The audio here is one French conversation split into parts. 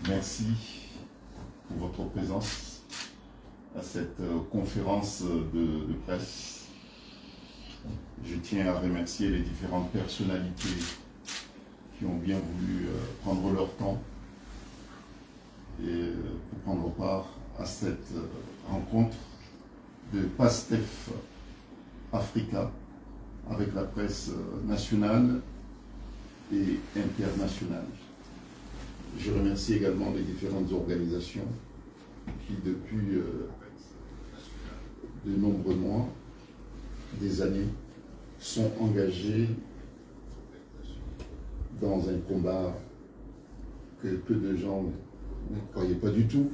Merci pour votre présence à cette conférence de presse. Je tiens à remercier les différentes personnalités qui ont bien voulu prendre leur temps et pour prendre part à cette rencontre de PASTEF Africa avec la presse nationale et internationale. Je remercie également les différentes organisations qui, depuis de nombreux mois, des années, sont engagées dans un combat que peu de gens ne croyaient pas du tout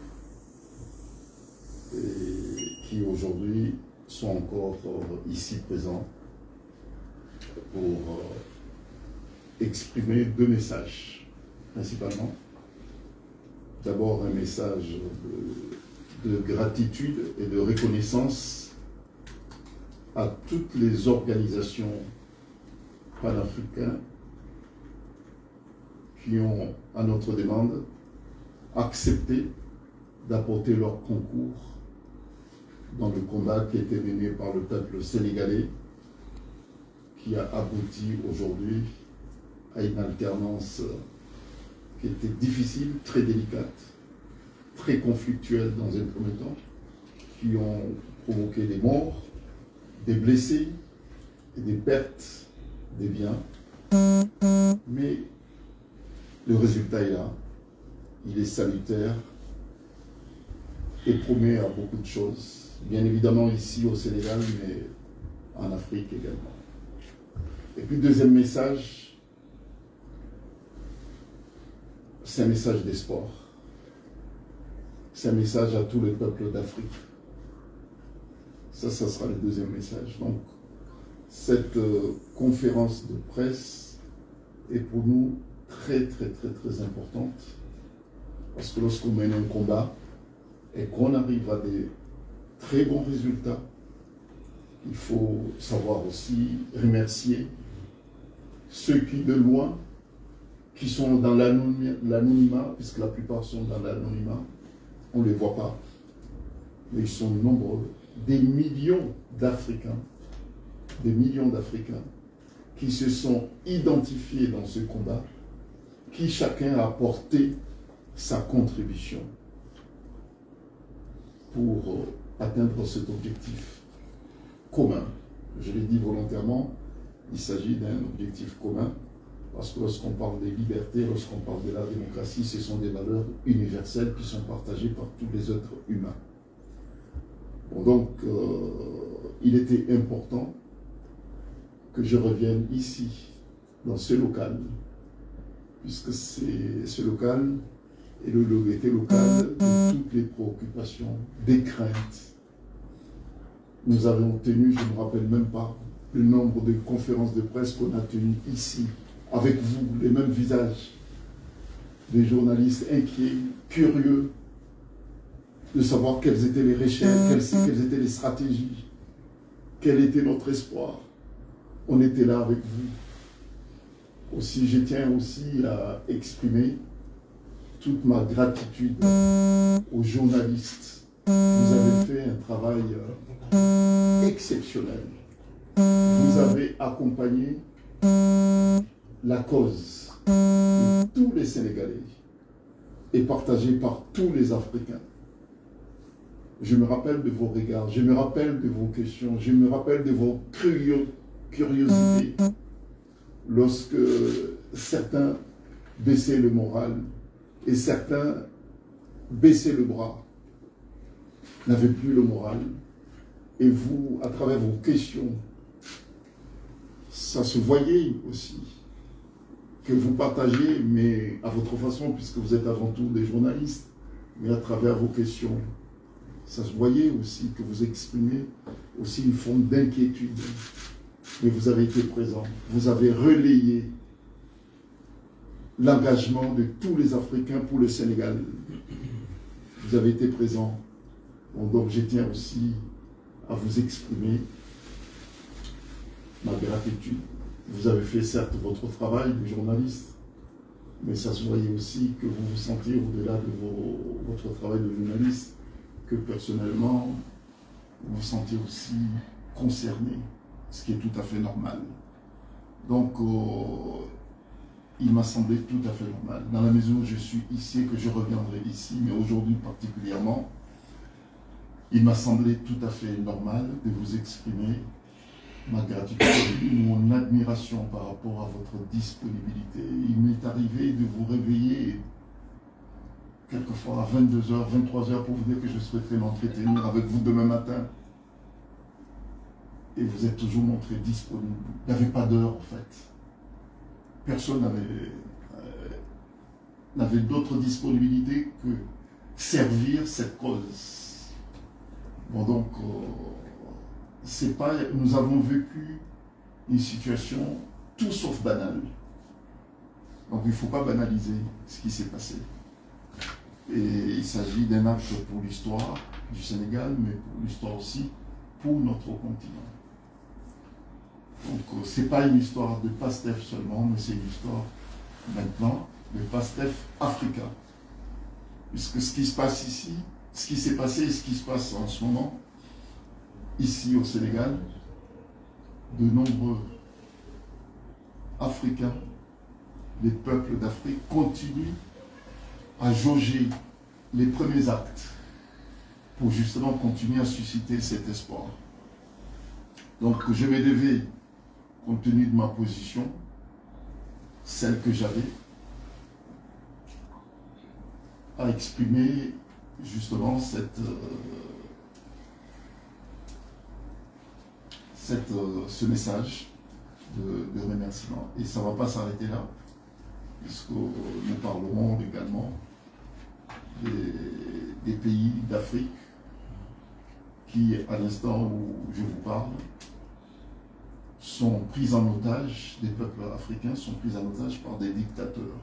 et qui aujourd'hui sont encore ici présents pour exprimer deux messages, principalement. D'abord, un message de gratitude et de reconnaissance à toutes les organisations panafricaines qui ont, à notre demande, accepté d'apporter leur concours dans le combat qui a été mené par le peuple sénégalais, qui a abouti aujourd'hui à une alternance qui était difficile, très délicate, très conflictuelle dans un premier temps, qui ont provoqué des morts, des blessés et des pertes des biens. Mais le résultat est là, il est salutaire et promet à beaucoup de choses, bien évidemment ici au Sénégal, mais en Afrique également. Et puis deuxième message, c'est un message d'espoir. C'est un message à tous les peuples d'Afrique. Ça sera le deuxième message. Donc, cette conférence de presse est pour nous très importante. Parce que lorsqu'on mène un combat et qu'on arrive à des très bons résultats, il faut savoir aussi remercier ceux qui, de loin, qui sont dans l'anonymat, puisque la plupart sont dans l'anonymat, on ne les voit pas, mais ils sont nombreux, des millions d'Africains qui se sont identifiés dans ce combat, qui chacun a apporté sa contribution pour atteindre cet objectif commun. Je l'ai dit volontairement, il s'agit d'un objectif commun, parce que lorsqu'on parle des libertés, lorsqu'on parle de la démocratie, ce sont des valeurs universelles qui sont partagées par tous les êtres humains. Bon, donc, il était important que je revienne ici, dans ce local, puisque ce local était local de toutes les préoccupations, des craintes. Nous avons tenu, je ne me rappelle même pas, le nombre de conférences de presse qu'on a tenues ici, avec vous, les mêmes visages, des journalistes inquiets, curieux, de savoir quelles étaient les recherches, quelles étaient les stratégies, quel était notre espoir. On était là avec vous. Aussi, je tiens aussi à exprimer toute ma gratitude aux journalistes. Vous avez fait un travail exceptionnel. Vous avez accompagné la cause de tous les Sénégalais et partagée par tous les Africains. Je me rappelle de vos regards, je me rappelle de vos questions, je me rappelle de vos curiosités lorsque certains baissaient le moral et certains baissaient le bras, n'avaient plus le moral. Et vous, à travers vos questions, ça se voyait aussi que vous partagez, mais à votre façon, puisque vous êtes avant tout des journalistes, mais à travers vos questions, ça se voyait aussi que vous exprimez aussi une forme d'inquiétude. Mais vous avez été présent, vous avez relayé l'engagement de tous les Africains pour le Sénégal. Vous avez été présent. Bon, donc je tiens aussi à vous exprimer ma gratitude. Vous avez fait certes votre travail de journaliste, mais ça se voyait aussi que vous vous sentiez, au-delà de votre travail de journaliste, que personnellement, vous vous sentiez aussi concerné, ce qui est tout à fait normal. Donc, il m'a semblé tout à fait normal, dans la mesure où je suis ici et que je reviendrai ici, mais aujourd'hui particulièrement, il m'a semblé tout à fait normal de vous exprimer ma gratitude, mon admiration par rapport à votre disponibilité. Il m'est arrivé de vous réveiller quelquefois à 22h, 23h pour vous dire que je souhaiterais m'entretenir avec vous demain matin. Et vous êtes toujours montré disponible. Il n'y avait pas d'heure en fait. Personne n'avait d'autre disponibilité que servir cette cause. Bon donc, c'est pas, nous avons vécu une situation tout sauf banale. Donc il ne faut pas banaliser ce qui s'est passé. Et il s'agit d'un acte pour l'histoire du Sénégal, mais pour l'histoire aussi pour notre continent. Donc ce n'est pas une histoire de PASTEF seulement, mais c'est une histoire maintenant de PASTEF Africa. Puisque ce qui se passe ici, ce qui s'est passé et ce qui se passe en ce moment, ici au Sénégal, de nombreux Africains, les peuples d'Afrique, continuent à jauger les premiers actes pour justement continuer à susciter cet espoir. Donc je me devais, compte tenu de ma position, celle que j'avais, à exprimer justement ce message de remerciement. Et ça ne va pas s'arrêter là, puisque nous parlerons également des pays d'Afrique qui, à l'instant où je vous parle, sont pris en otage, des peuples africains sont pris en otage par des dictateurs.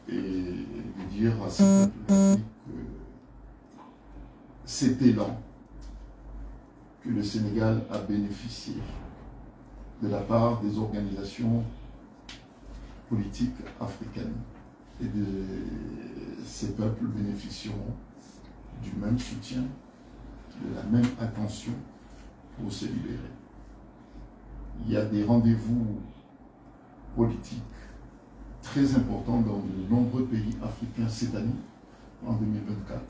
Et de dire à ces peuples d'Afrique que cet élan que le Sénégal a bénéficié de la part des organisations politiques africaines, et de ces peuples bénéficieront du même soutien, de la même attention pour se libérer. Il y a des rendez-vous politiques très importants dans de nombreux pays africains cette année, en 2024.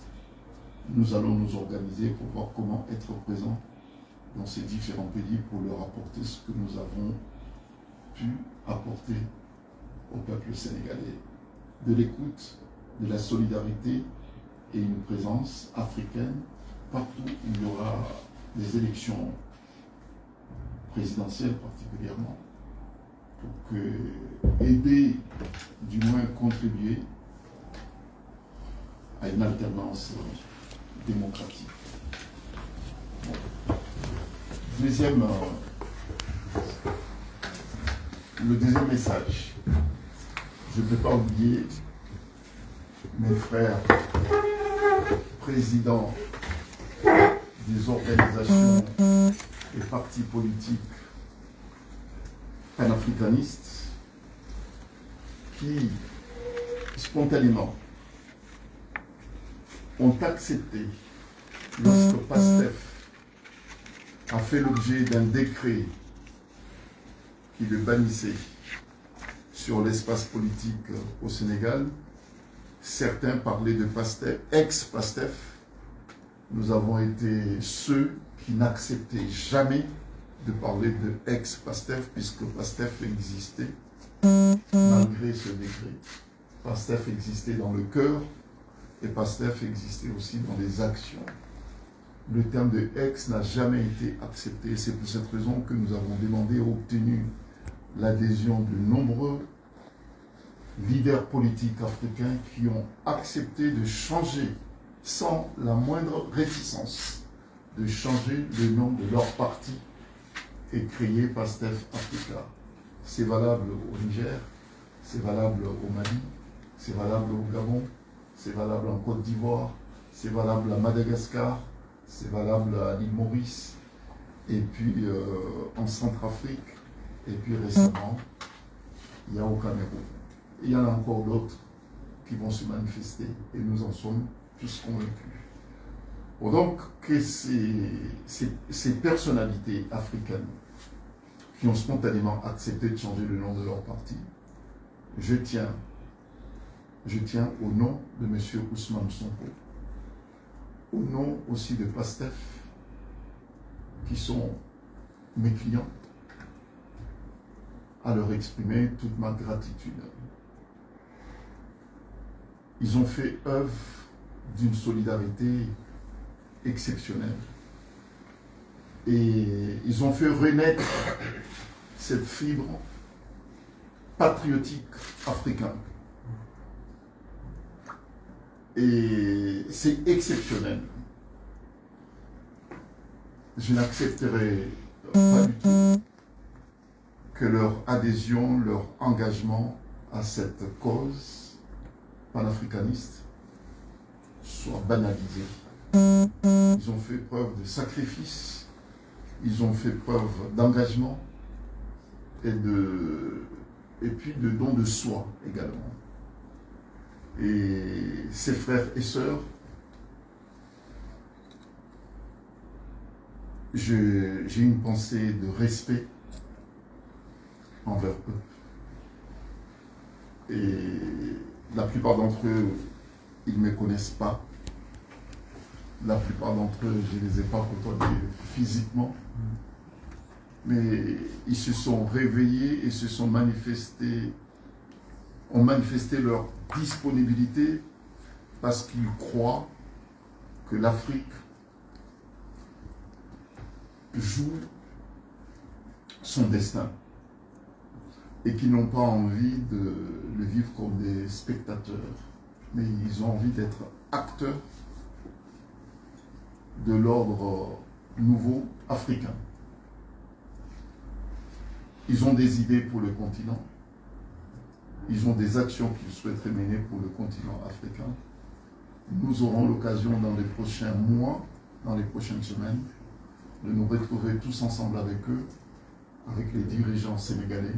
Nous allons nous organiser pour voir comment être présents dans ces différents pays pour leur apporter ce que nous avons pu apporter au peuple sénégalais. De l'écoute, de la solidarité et une présence africaine partout où il y aura des élections présidentielles particulièrement, pour aider, du moins contribuer à une alternance démocratique. Bon. Le deuxième message, je ne peux pas oublier mes frères présidents des organisations et partis politiques panafricanistes qui, spontanément, ont accepté, lorsque PASTEF a fait l'objet d'un décret qui le bannissait sur l'espace politique au Sénégal, certains parlaient de PASTEF, ex-PASTEF. Nous avons été ceux qui n'acceptaient jamais de parler de ex-PASTEF, puisque PASTEF existait malgré ce décret. PASTEF existait dans le cœur et PASTEF existait aussi dans les actions. Le terme de ex n'a jamais été accepté. C'est pour cette raison que nous avons demandé et obtenu l'adhésion de nombreux leaders politiques africains qui ont accepté de changer, sans la moindre réticence, de changer le nom de leur parti et créer PASTEF Africa. C'est valable au Niger, c'est valable au Mali, c'est valable au Gabon, c'est valable en Côte d'Ivoire, c'est valable à Madagascar, c'est valable à l'île Maurice, et puis en Centrafrique, et puis récemment, il y a au Cameroun. il y en a encore d'autres qui vont se manifester et nous en sommes tous convaincus. Bon, donc, que ces personnalités africaines qui ont spontanément accepté de changer le nom de leur parti, je tiens au nom de M. Ousmane Sonko, au nom aussi de PASTEF, qui sont mes clients, à leur exprimer toute ma gratitude. Ils ont fait œuvre d'une solidarité exceptionnelle. Et ils ont fait renaître cette fibre patriotique africaine. Et c'est exceptionnel. Je n'accepterai pas du tout que leur adhésion, leur engagement à cette cause panafricaniste soit banalisé. Ils ont fait preuve de sacrifice, ils ont fait preuve d'engagement et puis de don de soi également. Et ses frères et sœurs, j'ai une pensée de respect envers eux. Et la plupart d'entre eux, ils ne me connaissent pas. La plupart d'entre eux, je ne les ai pas côtoyés physiquement. Mais ils se sont réveillés et se sont manifestés, ont manifesté leur disponibilité parce qu'ils croient que l'Afrique joue son destin et qu'ils n'ont pas envie de le vivre comme des spectateurs, mais ils ont envie d'être acteurs de l'ordre nouveau africain. Ils ont des idées pour le continent, ils ont des actions qu'ils souhaiteraient mener pour le continent africain. Nous aurons l'occasion dans les prochains mois, dans les prochaines semaines, de nous retrouver tous ensemble avec eux, avec les dirigeants sénégalais,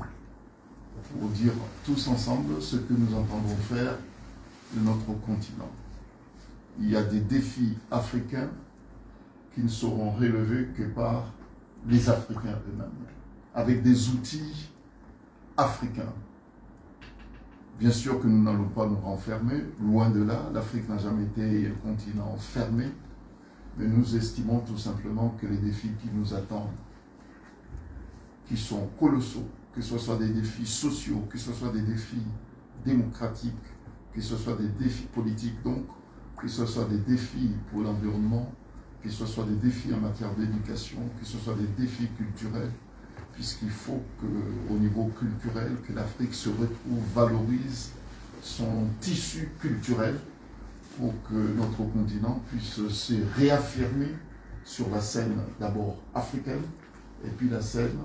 pour dire tous ensemble ce que nous entendons faire de notre continent. Il y a des défis africains qui ne seront relevés que par les Africains eux-mêmes, avec des outils africains. Bien sûr que nous n'allons pas nous renfermer, loin de là, l'Afrique n'a jamais été un continent fermé, mais nous estimons tout simplement que les défis qui nous attendent, qui sont colossaux, que ce soit des défis sociaux, que ce soit des défis démocratiques, que ce soit des défis politiques, donc, que ce soit des défis pour l'environnement, que ce soit des défis en matière d'éducation, que ce soit des défis culturels, puisqu'il faut qu'au niveau culturel, que l'Afrique se retrouve, valorise son tissu culturel pour que notre continent puisse se réaffirmer sur la scène d'abord africaine et puis la scène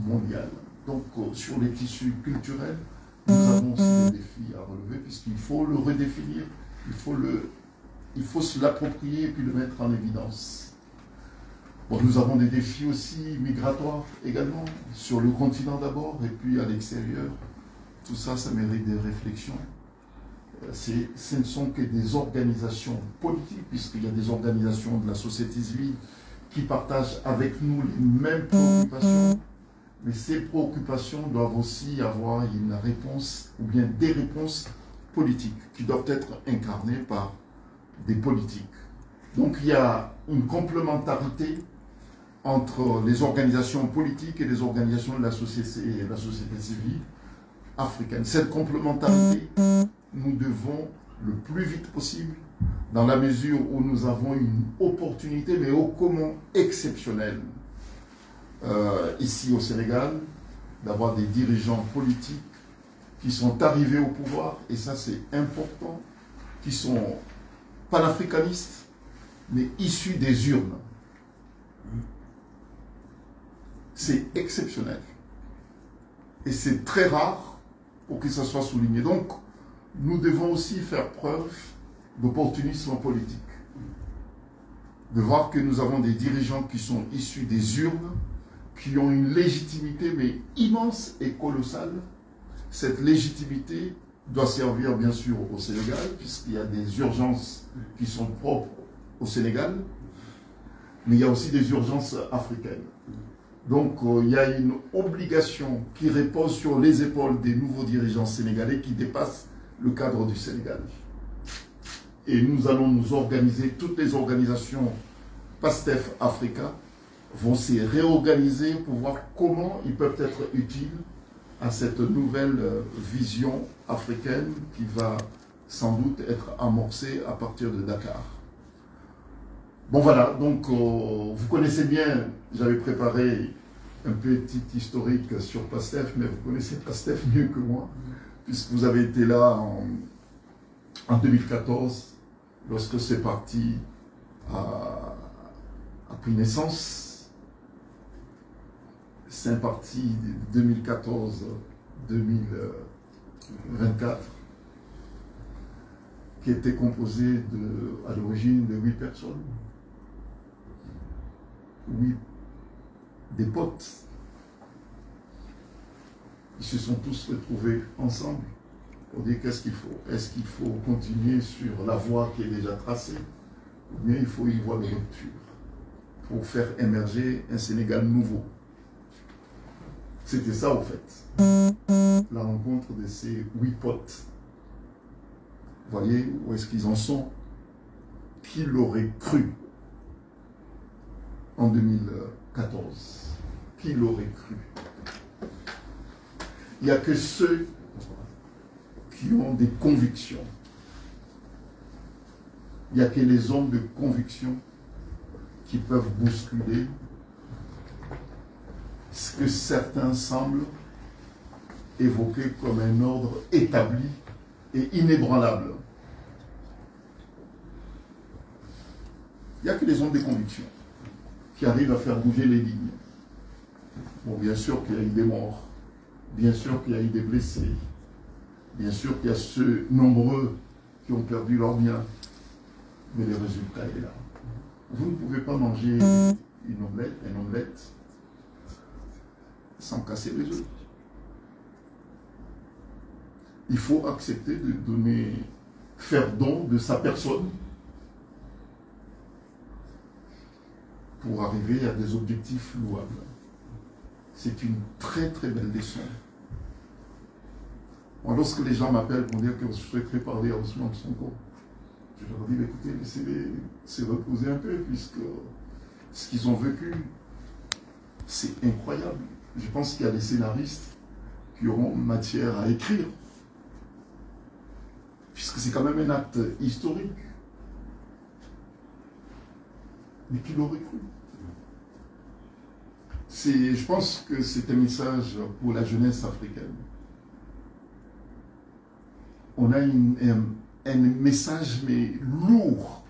mondiale. Donc sur les tissus culturels, nous avons aussi des défis à relever puisqu'il faut le redéfinir, il faut se l'approprier et puis le mettre en évidence. Bon, nous avons des défis aussi migratoires également, sur le continent d'abord et puis à l'extérieur. Tout ça, ça mérite des réflexions. Ce ne sont que des organisations politiques, puisqu'il y a des organisations de la société civile qui partagent avec nous les mêmes préoccupations, mais ces préoccupations doivent aussi avoir une réponse, ou bien des réponses politiques, qui doivent être incarnées par des politiques. Donc il y a une complémentarité entre les organisations politiques et les organisations de la société civile africaine. Cette complémentarité, nous devons le plus vite possible, dans la mesure où nous avons une opportunité, mais ô comment exceptionnelle, ici au Sénégal, d'avoir des dirigeants politiques qui sont arrivés au pouvoir, et ça c'est important, qui sont panafricanistes, mais issus des urnes. C'est exceptionnel. Et c'est très rare pour que ça soit souligné. Donc, nous devons aussi faire preuve d'opportunisme politique. De voir que nous avons des dirigeants qui sont issus des urnes, qui ont une légitimité mais immense et colossale. Cette légitimité doit servir bien sûr au Sénégal, puisqu'il y a des urgences qui sont propres au Sénégal, mais il y a aussi des urgences africaines. Donc il y a une obligation qui repose sur les épaules des nouveaux dirigeants sénégalais qui dépasse le cadre du Sénégal. Et nous allons nous organiser, toutes les organisations PASTEF Africa vont se réorganiser pour voir comment ils peuvent être utiles à cette nouvelle vision africaine qui va sans doute être amorcée à partir de Dakar. Bon voilà, donc vous connaissez bien, j'avais préparé un petit historique sur PASTEF, mais vous connaissez PASTEF mieux que moi, puisque vous avez été là en 2014, lorsque ce parti a pris naissance. C'est un parti de 2014-2024 qui était composé à l'origine de 8 personnes. 8 des potes. Ils se sont tous retrouvés ensemble pour dire qu'est-ce qu'il faut. Est-ce qu'il faut continuer sur la voie qui est déjà tracée, ou bien il faut y voir de rupture pour faire émerger un Sénégal nouveau. C'était ça, au fait, la rencontre de ces 8 potes. Vous voyez où est-ce qu'ils en sont? Qui l'aurait cru en 2014? Qui l'aurait cru? Il n'y a que ceux qui ont des convictions. Il n'y a que les hommes de conviction qui peuvent bousculer ce que certains semblent évoquer comme un ordre établi et inébranlable. Il n'y a que les hommes de conviction qui arrivent à faire bouger les lignes. Bon, bien sûr qu'il y a eu des morts, bien sûr qu'il y a eu des blessés, bien sûr qu'il y a ceux nombreux qui ont perdu leurs biens, mais le résultat est là. Vous ne pouvez pas manger un omelette, sans casser les œufs. Il faut accepter de faire don de sa personne pour arriver à des objectifs louables. C'est une très très belle leçon. Moi, lorsque les gens m'appellent pour dire que je souhaiterais parler à Ousmane Sonko, je leur dis, écoutez, laissez-les se reposer un peu, puisque ce qu'ils ont vécu, c'est incroyable. Je pense qu'il y a des scénaristes qui auront matière à écrire, puisque c'est quand même un acte historique. Mais qui l'aurait cru? Je pense que c'est un message pour la jeunesse africaine. On a un message, mais lourd,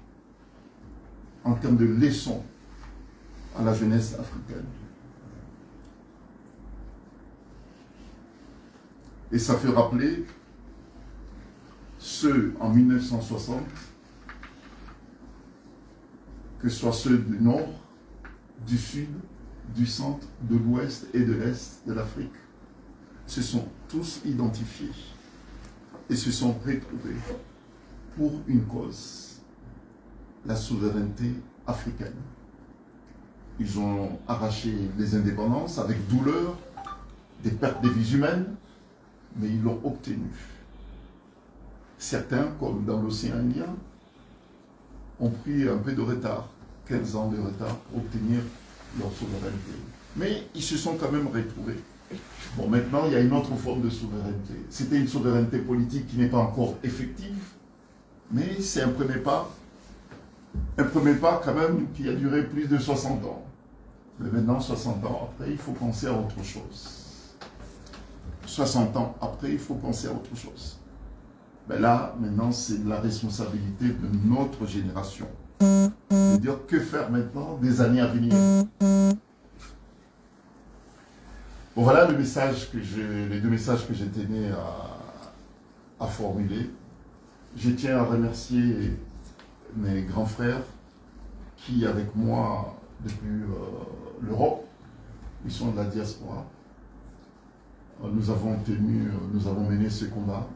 en termes de leçon à la jeunesse africaine. Et ça fait rappeler ceux en 1960, que ce soit ceux du nord, du sud, du centre, de l'ouest et de l'est de l'Afrique, se sont tous identifiés et se sont retrouvés pour une cause, la souveraineté africaine. Ils ont arraché les indépendances avec douleur, des pertes de vies humaines, mais ils l'ont obtenu. Certains, comme dans l'océan Indien, ont pris un peu de retard, 15 ans de retard, pour obtenir leur souveraineté. Mais ils se sont quand même retrouvés. Bon, maintenant, il y a une autre forme de souveraineté. C'était une souveraineté politique qui n'est pas encore effective, mais c'est un premier pas quand même qui a duré plus de 60 ans. Mais maintenant, 60 ans après, il faut penser à autre chose. 60 ans après, il faut penser à autre chose. Ben là, maintenant, c'est la responsabilité de notre génération. De dire que faire maintenant des années à venir. Bon, voilà les deux messages que j'ai tenu à formuler. Je tiens à remercier mes grands frères qui, avec moi, depuis l'Europe, ils sont de la diaspora. nous avons mené ce combat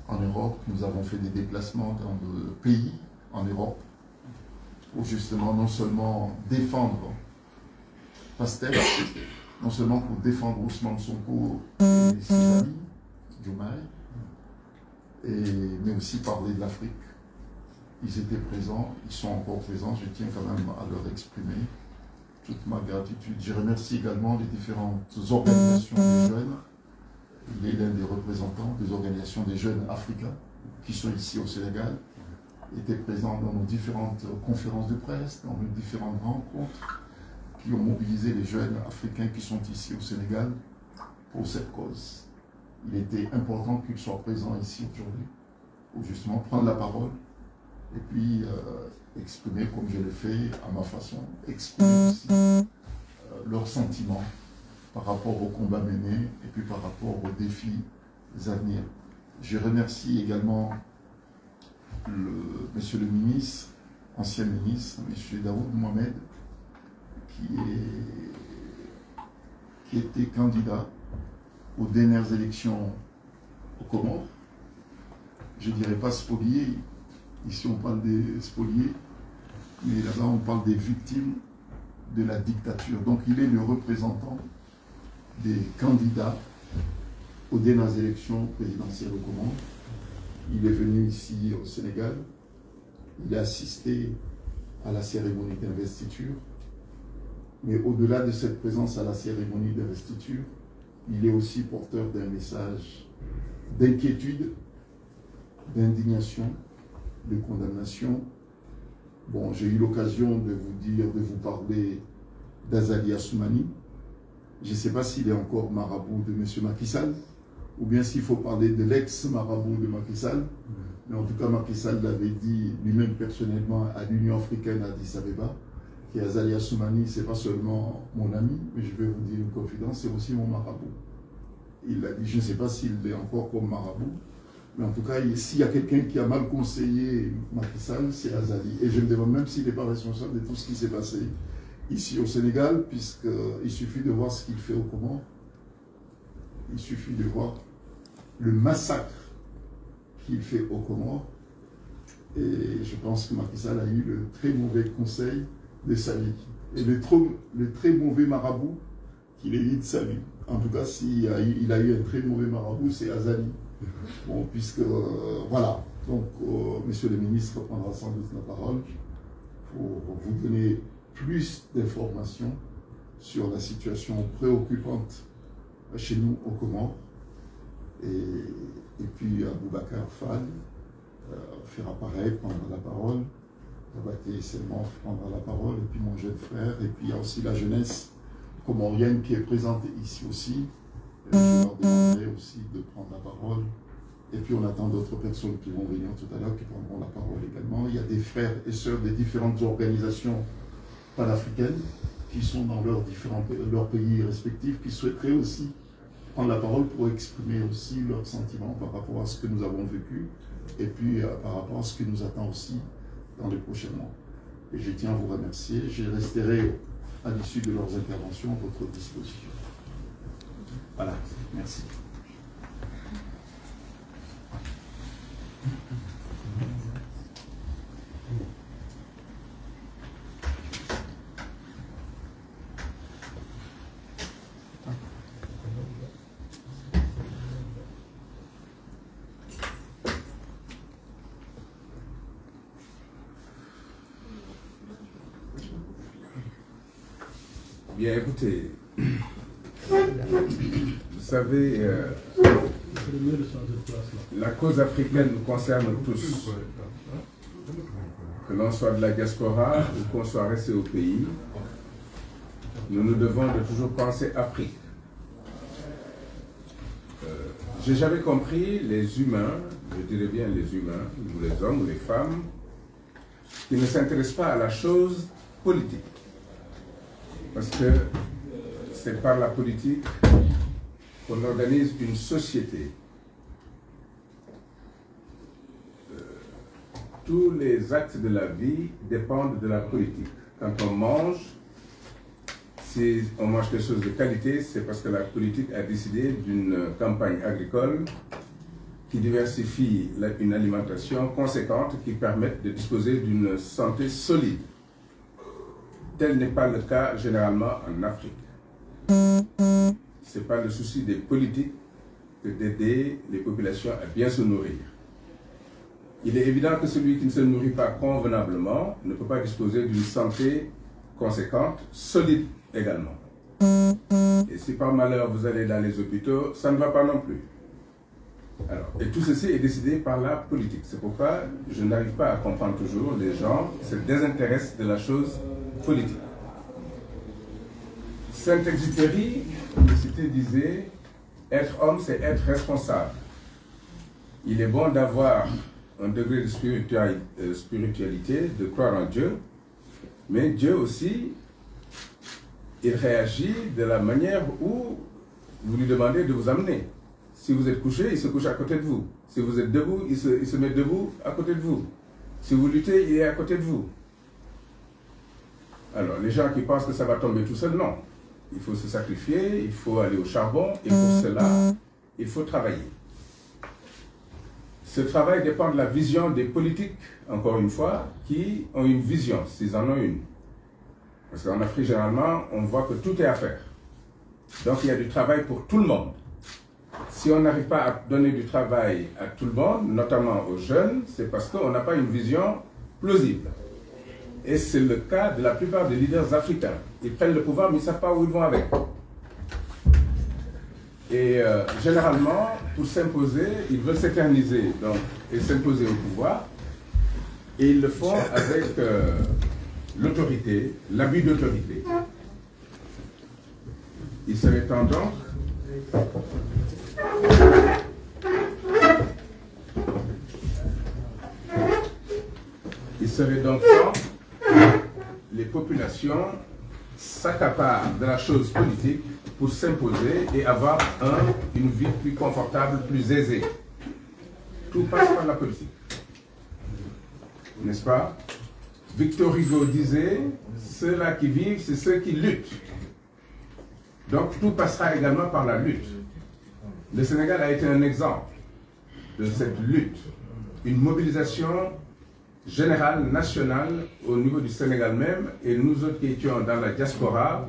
en Europe, nous avons fait des déplacements dans de pays en Europe pour justement non seulement défendre Pastef, non seulement pour défendre Ousmane Sonko et ses amis, Diomaye, mais aussi parler de l'Afrique. Ils étaient présents, ils sont encore présents, je tiens quand même à leur exprimer toute ma gratitude. Je remercie également les différentes organisations des jeunes. Il est l'un des représentants des organisations des jeunes africains qui sont ici au Sénégal, étaient présents dans nos différentes conférences de presse, dans nos différentes rencontres, qui ont mobilisé les jeunes africains qui sont ici au Sénégal pour cette cause. Il était important qu'ils soient présents ici aujourd'hui pour justement prendre la parole et puis exprimer, comme je l'ai fait à ma façon, exprimer aussi leurs sentiments par rapport au combat mené et puis par rapport aux défis à venir. Je remercie également monsieur le ministre, ancien ministre, monsieur Daoud Mohamed, qui était candidat aux dernières élections aux Comores. Je ne dirais pas spolié, ici on parle des spoliés, mais là-bas on parle des victimes de la dictature. Donc il est le représentant des candidats aux dernières élections présidentielles aux Comores. Il est venu ici au Sénégal, il a assisté à la cérémonie d'investiture, mais au-delà de cette présence à la cérémonie d'investiture, il est aussi porteur d'un message d'inquiétude, d'indignation, de condamnation. Bon, j'ai eu l'occasion de vous parler d'Azali Assoumani. Je ne sais pas s'il est encore marabout de M. Macky Sall, ou bien s'il faut parler de l'ex-marabout de Macky Sall. Mais en tout cas, Macky Sall l'avait dit lui-même personnellement à l'Union africaine à Addis Abeba, qu'Azali Assoumani, ce n'est pas seulement mon ami, mais je vais vous dire une confidence, c'est aussi mon marabout. Il l'a dit, je ne sais pas s'il est encore comme marabout, mais en tout cas, s'il y a quelqu'un qui a mal conseillé Macky Sall, c'est Azali. Et je me demande même s'il n'est pas responsable de tout ce qui s'est passé ici au Sénégal, puisqu'il suffit de voir ce qu'il fait aux Comores. Il suffit de voir le massacre qu'il fait aux Comores. Et je pense que Macky Sall a eu le très mauvais conseil de sa vie. Et le très mauvais marabout qu'il ait eu de sa vie. En tout cas, s'il a eu un très mauvais marabout, c'est Azali. Bon, puisque, voilà. Donc, monsieur le ministre prendra sans doute la parole pour vous donner plus d'informations sur la situation préoccupante chez nous aux Comores. Et puis, Aboubacar Fall fera pareil, prendra la parole. Tabaté Selmov prendra la parole, et puis mon jeune frère. Et puis, il y a aussi la jeunesse comorienne qui est présente ici aussi. Je leur demanderai aussi de prendre la parole. Et puis on attend d'autres personnes qui vont venir tout à l'heure, qui prendront la parole également. Il y a des frères et sœurs des différentes organisations panafricaines qui sont dans leurs pays respectifs, qui souhaiteraient aussi prendre la parole pour exprimer aussi leurs sentiments par rapport à ce que nous avons vécu et puis par rapport à ce qui nous attend aussi dans les prochains mois. Et je tiens à vous remercier. Je resterai à l'issue de leurs interventions à votre disposition. Voilà, merci. Bien, écoutez, vous savez, la cause africaine nous concerne tous. Que l'on soit de la diaspora ou qu'on soit resté au pays, nous nous devons de toujours penser Afrique. J'ai jamais compris les humains, je dirais bien les humains, ou les hommes ou les femmes, qui ne s'intéressent pas à la chose politique. Parce que c'est par la politique qu'on organise une société. Tous les actes de la vie dépendent de la politique. Quand on mange, si on mange quelque chose de qualité, c'est parce que la politique a décidé d'une campagne agricole qui diversifie une alimentation conséquente qui permette de disposer d'une santé solide. Tel n'est pas le cas généralement en Afrique. Ce n'est pas le souci des politiques que d'aider les populations à bien se nourrir. Il est évident que celui qui ne se nourrit pas convenablement ne peut pas disposer d'une santé conséquente, solide également. Et si par malheur vous allez dans les hôpitaux, ça ne va pas non plus. Alors, et tout ceci est décidé par la politique. C'est pourquoi je n'arrive pas à comprendre toujours les gens qui se désintéressent de la chose politique. Saint-Exupéry, disait, être homme, c'est être responsable. Il est bon d'avoir un degré de spiritualité, de croire en Dieu, mais Dieu aussi, il réagit de la manière où vous lui demandez de vous amener. Si vous êtes couché, il se couche à côté de vous. Si vous êtes debout, il se met debout à côté de vous. Si vous luttez, il est à côté de vous. Alors, les gens qui pensent que ça va tomber tout seul, non. Il faut se sacrifier, il faut aller au charbon, et pour cela, il faut travailler. Ce travail dépend de la vision des politiques, encore une fois, qui ont une vision, s'ils en ont une. Parce qu'en Afrique, généralement, on voit que tout est à faire. Donc, il y a du travail pour tout le monde. Si on n'arrive pas à donner du travail à tout le monde, notamment aux jeunes, c'est parce qu'on n'a pas une vision plausible. Et c'est le cas de la plupart des leaders africains. Ils prennent le pouvoir, mais ils ne savent pas où ils vont avec. Et généralement, pour s'imposer, ils veulent s'éterniser et s'imposer au pouvoir. Et ils le font avec l'autorité, l'abus d'autorité. Il serait temps donc temps les populations s'accaparent de la chose politique pour s'imposer et avoir une vie plus confortable, plus aisée. Tout passe par la politique. N'est-ce pas? Victor Hugo disait, ceux-là qui vivent, c'est ceux qui luttent. Donc tout passera également par la lutte. Le Sénégal a été un exemple de cette lutte. Une mobilisation générale, nationale, au niveau du Sénégal même, et nous autres qui étions dans la diaspora,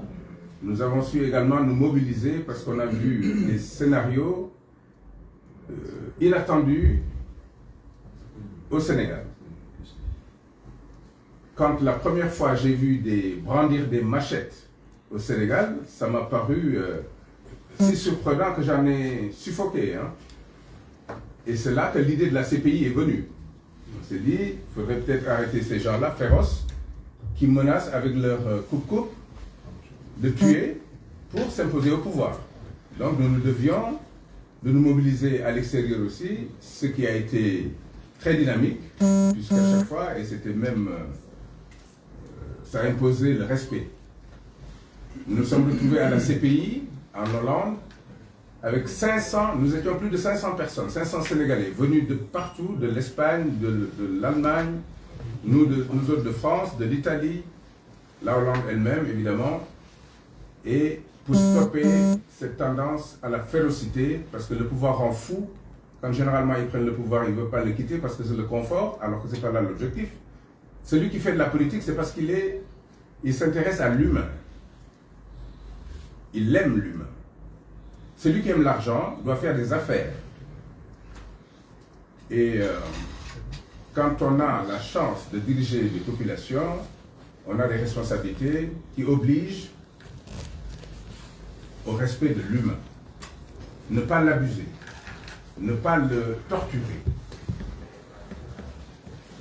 nous avons su également nous mobiliser parce qu'on a vu des scénarios inattendus au Sénégal. Quand la première fois j'ai vu brandir des machettes au Sénégal, ça m'a paru si surprenant que j'en ai suffoqué. Hein. Et c'est là que l'idée de la CPI est venue. On s'est dit, il faudrait peut-être arrêter ces gens-là féroces qui menacent avec leur coupe-coupe de tuer pour s'imposer au pouvoir. Donc nous devions de nous mobiliser à l'extérieur aussi, ce qui a été très dynamique, puisqu'à chaque fois, et c'était même, ça a imposé le respect. Nous nous sommes retrouvés à la CPI, en Hollande, avec 500, nous étions plus de 500 personnes, 500 Sénégalais, venus de partout, de l'Espagne, de l'Allemagne, nous autres de France, de l'Italie, la Hollande elle-même, évidemment, et pour stopper cette tendance à la férocité, parce que le pouvoir rend fou. Quand généralement ils prennent le pouvoir, ils ne veulent pas le quitter parce que c'est le confort, alors que ce n'est pas là l'objectif. Celui qui fait de la politique, c'est parce qu'il s'intéresse à l'humain. Il aime l'humain. Celui qui aime l'argent doit faire des affaires. Et quand on a la chance de diriger des populations, on a des responsabilités qui obligent au respect de l'humain. Ne pas l'abuser, ne pas le torturer.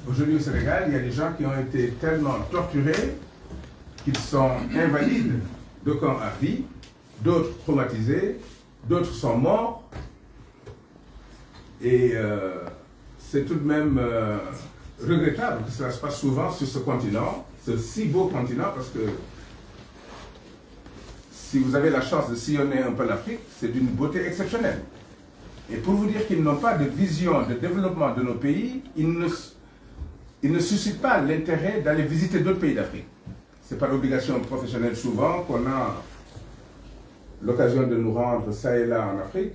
Aujourd'hui au Sénégal, il y a des gens qui ont été tellement torturés qu'ils sont invalides, d'aucuns à vie, d'autres traumatisés, d'autres sont morts. Et c'est tout de même regrettable que cela se passe souvent sur ce continent, ce si beau continent, parce que si vous avez la chance de sillonner un peu l'Afrique, c'est d'une beauté exceptionnelle. Et pour vous dire qu'ils n'ont pas de vision de développement de nos pays, ils ne suscitent pas l'intérêt d'aller visiter d'autres pays d'Afrique. c'est par obligation professionnelle souvent qu'on a l'occasion de nous rendre ça et là en Afrique.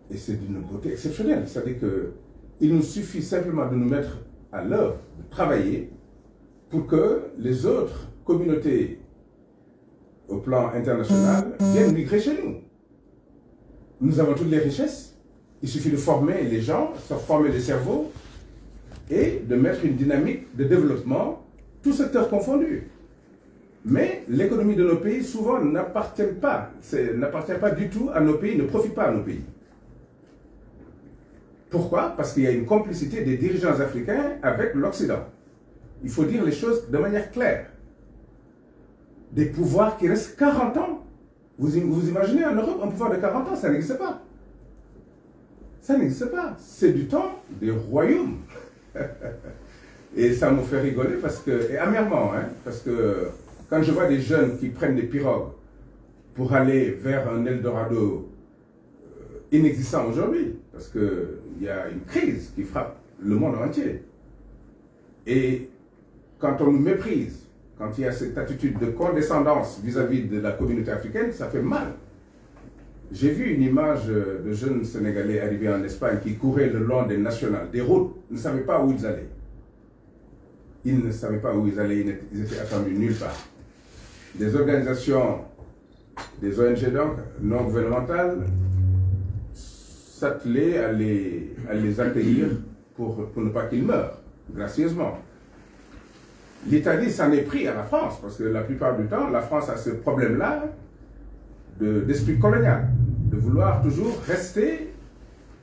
Et c'est d'une beauté exceptionnelle. C'est-à-dire qu'il nous suffit simplement de nous mettre à l'œuvre, de travailler pour que les autres communautés au plan international viennent migrer chez nous. Nous avons toutes les richesses. Il suffit de former les gens, de former les cerveaux et de mettre une dynamique de développement, tous secteurs confondus. Mais l'économie de nos pays, souvent, n'appartient pas du tout à nos pays, ne profite pas à nos pays. Pourquoi? Parce qu'il y a une complicité des dirigeants africains avec l'Occident. Il faut dire les choses de manière claire. Des pouvoirs qui restent 40 ans. Vous imaginez en Europe un pouvoir de 40 ans? Ça n'existe pas. Ça n'existe pas. C'est du temps des royaumes. Et ça me fait rigoler parce que, et amèrement, hein, parce que quand je vois des jeunes qui prennent des pirogues pour aller vers un Eldorado inexistant aujourd'hui, parce qu'il y a une crise qui frappe le monde entier. Et quand on nous méprise, quand il y a cette attitude de condescendance vis-à-vis de la communauté africaine, ça fait mal. J'ai vu une image de jeunes Sénégalais arrivés en Espagne qui couraient le long des nationales, des routes, ne savaient pas où ils allaient. Ils ne savaient pas où ils allaient, ils étaient attendus nulle part. Des organisations, des ONG donc, non gouvernementales, s'attelaient à les accueillir pour ne pas qu'ils meurent, gracieusement. L'Italie s'en est pris à la France, parce que la plupart du temps, la France a ce problème-là d'esprit colonial, de vouloir toujours rester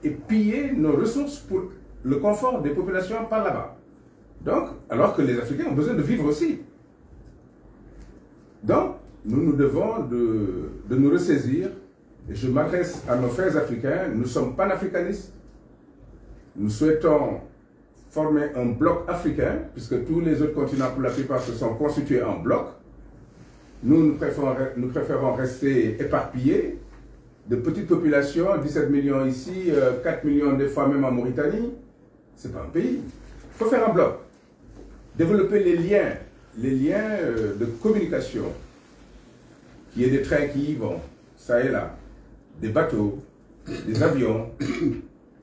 et piller nos ressources pour le confort des populations par là-bas. Donc, alors que les Africains ont besoin de vivre aussi. Donc, nous devons de nous ressaisir, et je m'adresse à nos frères africains, nous sommes panafricanistes, nous souhaitons former un bloc africain, puisque tous les autres continents, pour la plupart, se sont constitués en bloc. Nous préférons rester éparpillés, de petites populations, 17 millions ici, 4 millions des fois même en Mauritanie. Ce n'est pas un pays. Il faut faire un bloc. Développer les liens de communication, qu'il y ait des trains qui y vont, ça et là, des bateaux, des avions,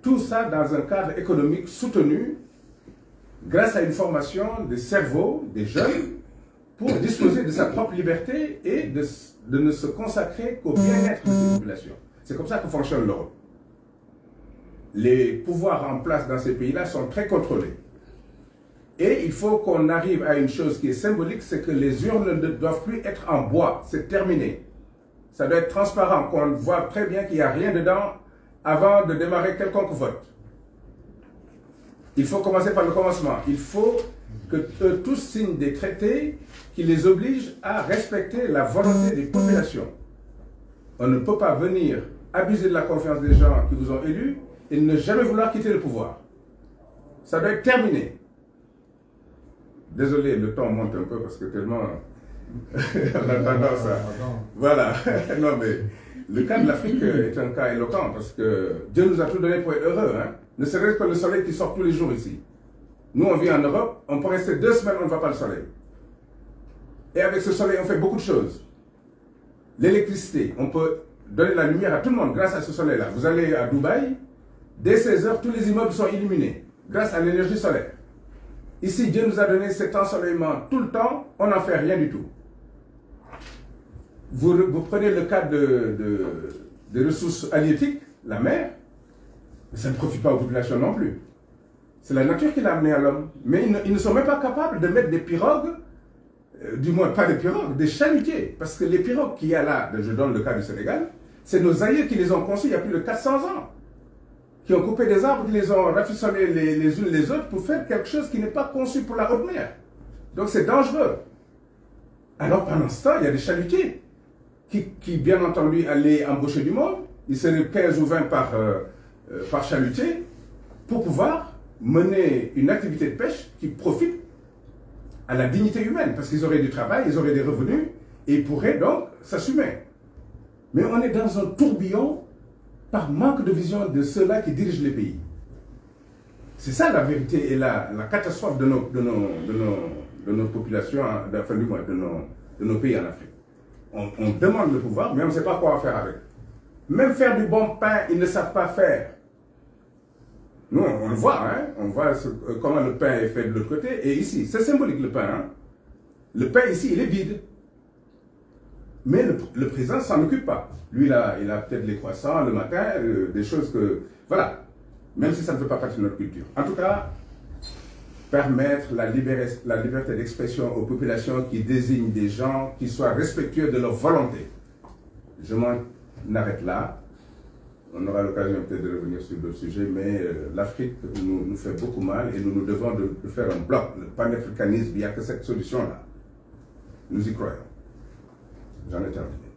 tout ça dans un cadre économique soutenu grâce à une formation des cerveaux, des jeunes, pour disposer de sa propre liberté et de ne se consacrer qu'au bien-être de ces populations. C'est comme ça que fonctionne l'Europe. Les pouvoirs en place dans ces pays-là sont très contrôlés. Et il faut qu'on arrive à une chose qui est symbolique, c'est que les urnes ne doivent plus être en bois, c'est terminé. Ça doit être transparent, qu'on voit très bien qu'il n'y a rien dedans avant de démarrer quelconque vote. Il faut commencer par le commencement. Il faut que tous signent des traités qui les obligent à respecter la volonté des populations. On ne peut pas venir abuser de la confiance des gens qui vous ont élus et ne jamais vouloir quitter le pouvoir. Ça doit être terminé. Désolé, le temps monte un peu parce que tellement on a tendance à... Voilà. Non mais le cas de l'Afrique est un cas éloquent parce que Dieu nous a tout donné pour être heureux. Hein? Ne serait-ce que le soleil qui sort tous les jours ici. Nous, on vit en Europe, on peut rester 2 semaines, on ne voit pas le soleil. Et avec ce soleil, on fait beaucoup de choses. L'électricité, on peut donner la lumière à tout le monde grâce à ce soleil-là. Vous allez à Dubaï, dès 16 h, tous les immeubles sont illuminés grâce à l'énergie solaire. Ici, Dieu nous a donné cet ensoleillement tout le temps, on n'en fait rien du tout. Vous prenez le cas des ressources halieutiques, la mer, ça ne profite pas aux populations non plus. C'est la nature qui l'a amené à l'homme. Mais ils ne sont même pas capables de mettre des pirogues, du moins pas des pirogues, des chalutiers. Parce que les pirogues qu'il y a là, je donne le cas du Sénégal, c'est nos aïeux qui les ont conçus il y a plus de 400 ans. Qui ont coupé des arbres, qui les ont rafistonnés les unes les autres pour faire quelque chose qui n'est pas conçu pour la haute mer. Donc c'est dangereux. Alors pendant ce temps, il y a des chalutiers qui bien entendu, allaient embaucher du monde. Ils seraient 15 ou 20 par chalutier pour pouvoir mener une activité de pêche qui profite à la dignité humaine. Parce qu'ils auraient du travail, ils auraient des revenus et ils pourraient donc s'assumer. Mais on est dans un tourbillon par manque de vision de ceux-là qui dirigent les pays. C'est ça la vérité et la catastrophe de de nos populations, enfin du moins de nos pays en Afrique. On demande le pouvoir, mais on ne sait pas quoi faire avec. Même faire du bon pain, ils ne savent pas faire. Nous, on le voit, hein? On voit comment le pain est fait de l'autre côté. Et ici, c'est symbolique le pain. Hein? Le pain ici, il est vide. Mais le président ne s'en occupe pas. Lui, il a peut-être les croissants le matin, des choses que... Voilà. Même si ça ne fait pas partie de notre culture. En tout cas, permettre la liberté d'expression aux populations qui désignent des gens qui soient respectueux de leur volonté. Je m'en arrête là. On aura l'occasion peut-être de revenir sur d'autres sujets, mais l'Afrique nous fait beaucoup mal et nous devons de faire un bloc. Le panafricanisme, il n'y a que cette solution-là. Nous y croyons. J'en ai terminé.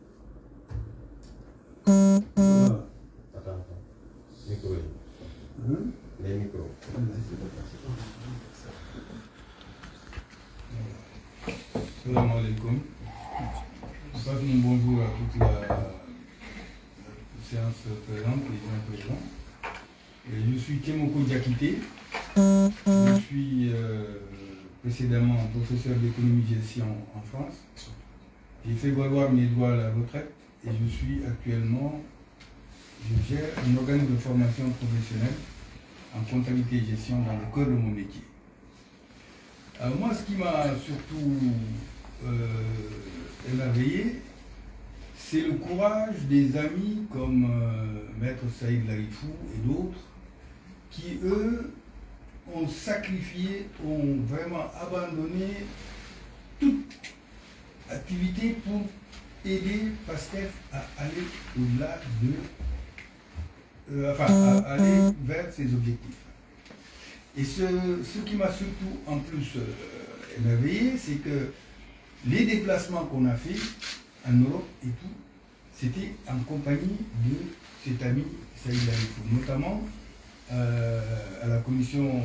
Attends. Micro. Les micros. Salam alaikum. Je passe mon bonjour à toute la séance présente, les gens présents. Et je suis Kemoko Diakité. Je suis précédemment professeur d'économie-gestion en France. J'ai fait valoir mes droits à la retraite et je gère un organisme de formation professionnelle en comptabilité et gestion dans le cœur de mon métier. Alors moi, ce qui m'a surtout émerveillé, c'est le courage des amis comme Maître Saïd Larifou et d'autres qui, eux, ont sacrifié, ont vraiment abandonné toute activité pour aider PASTEF à aller au-delà à aller vers ses objectifs. Et ce qui m'a surtout en plus émerveillé, c'est que les déplacements qu'on a fait en Europe et tout, c'était en compagnie de cet ami Saïd Larifou, notamment à la Commission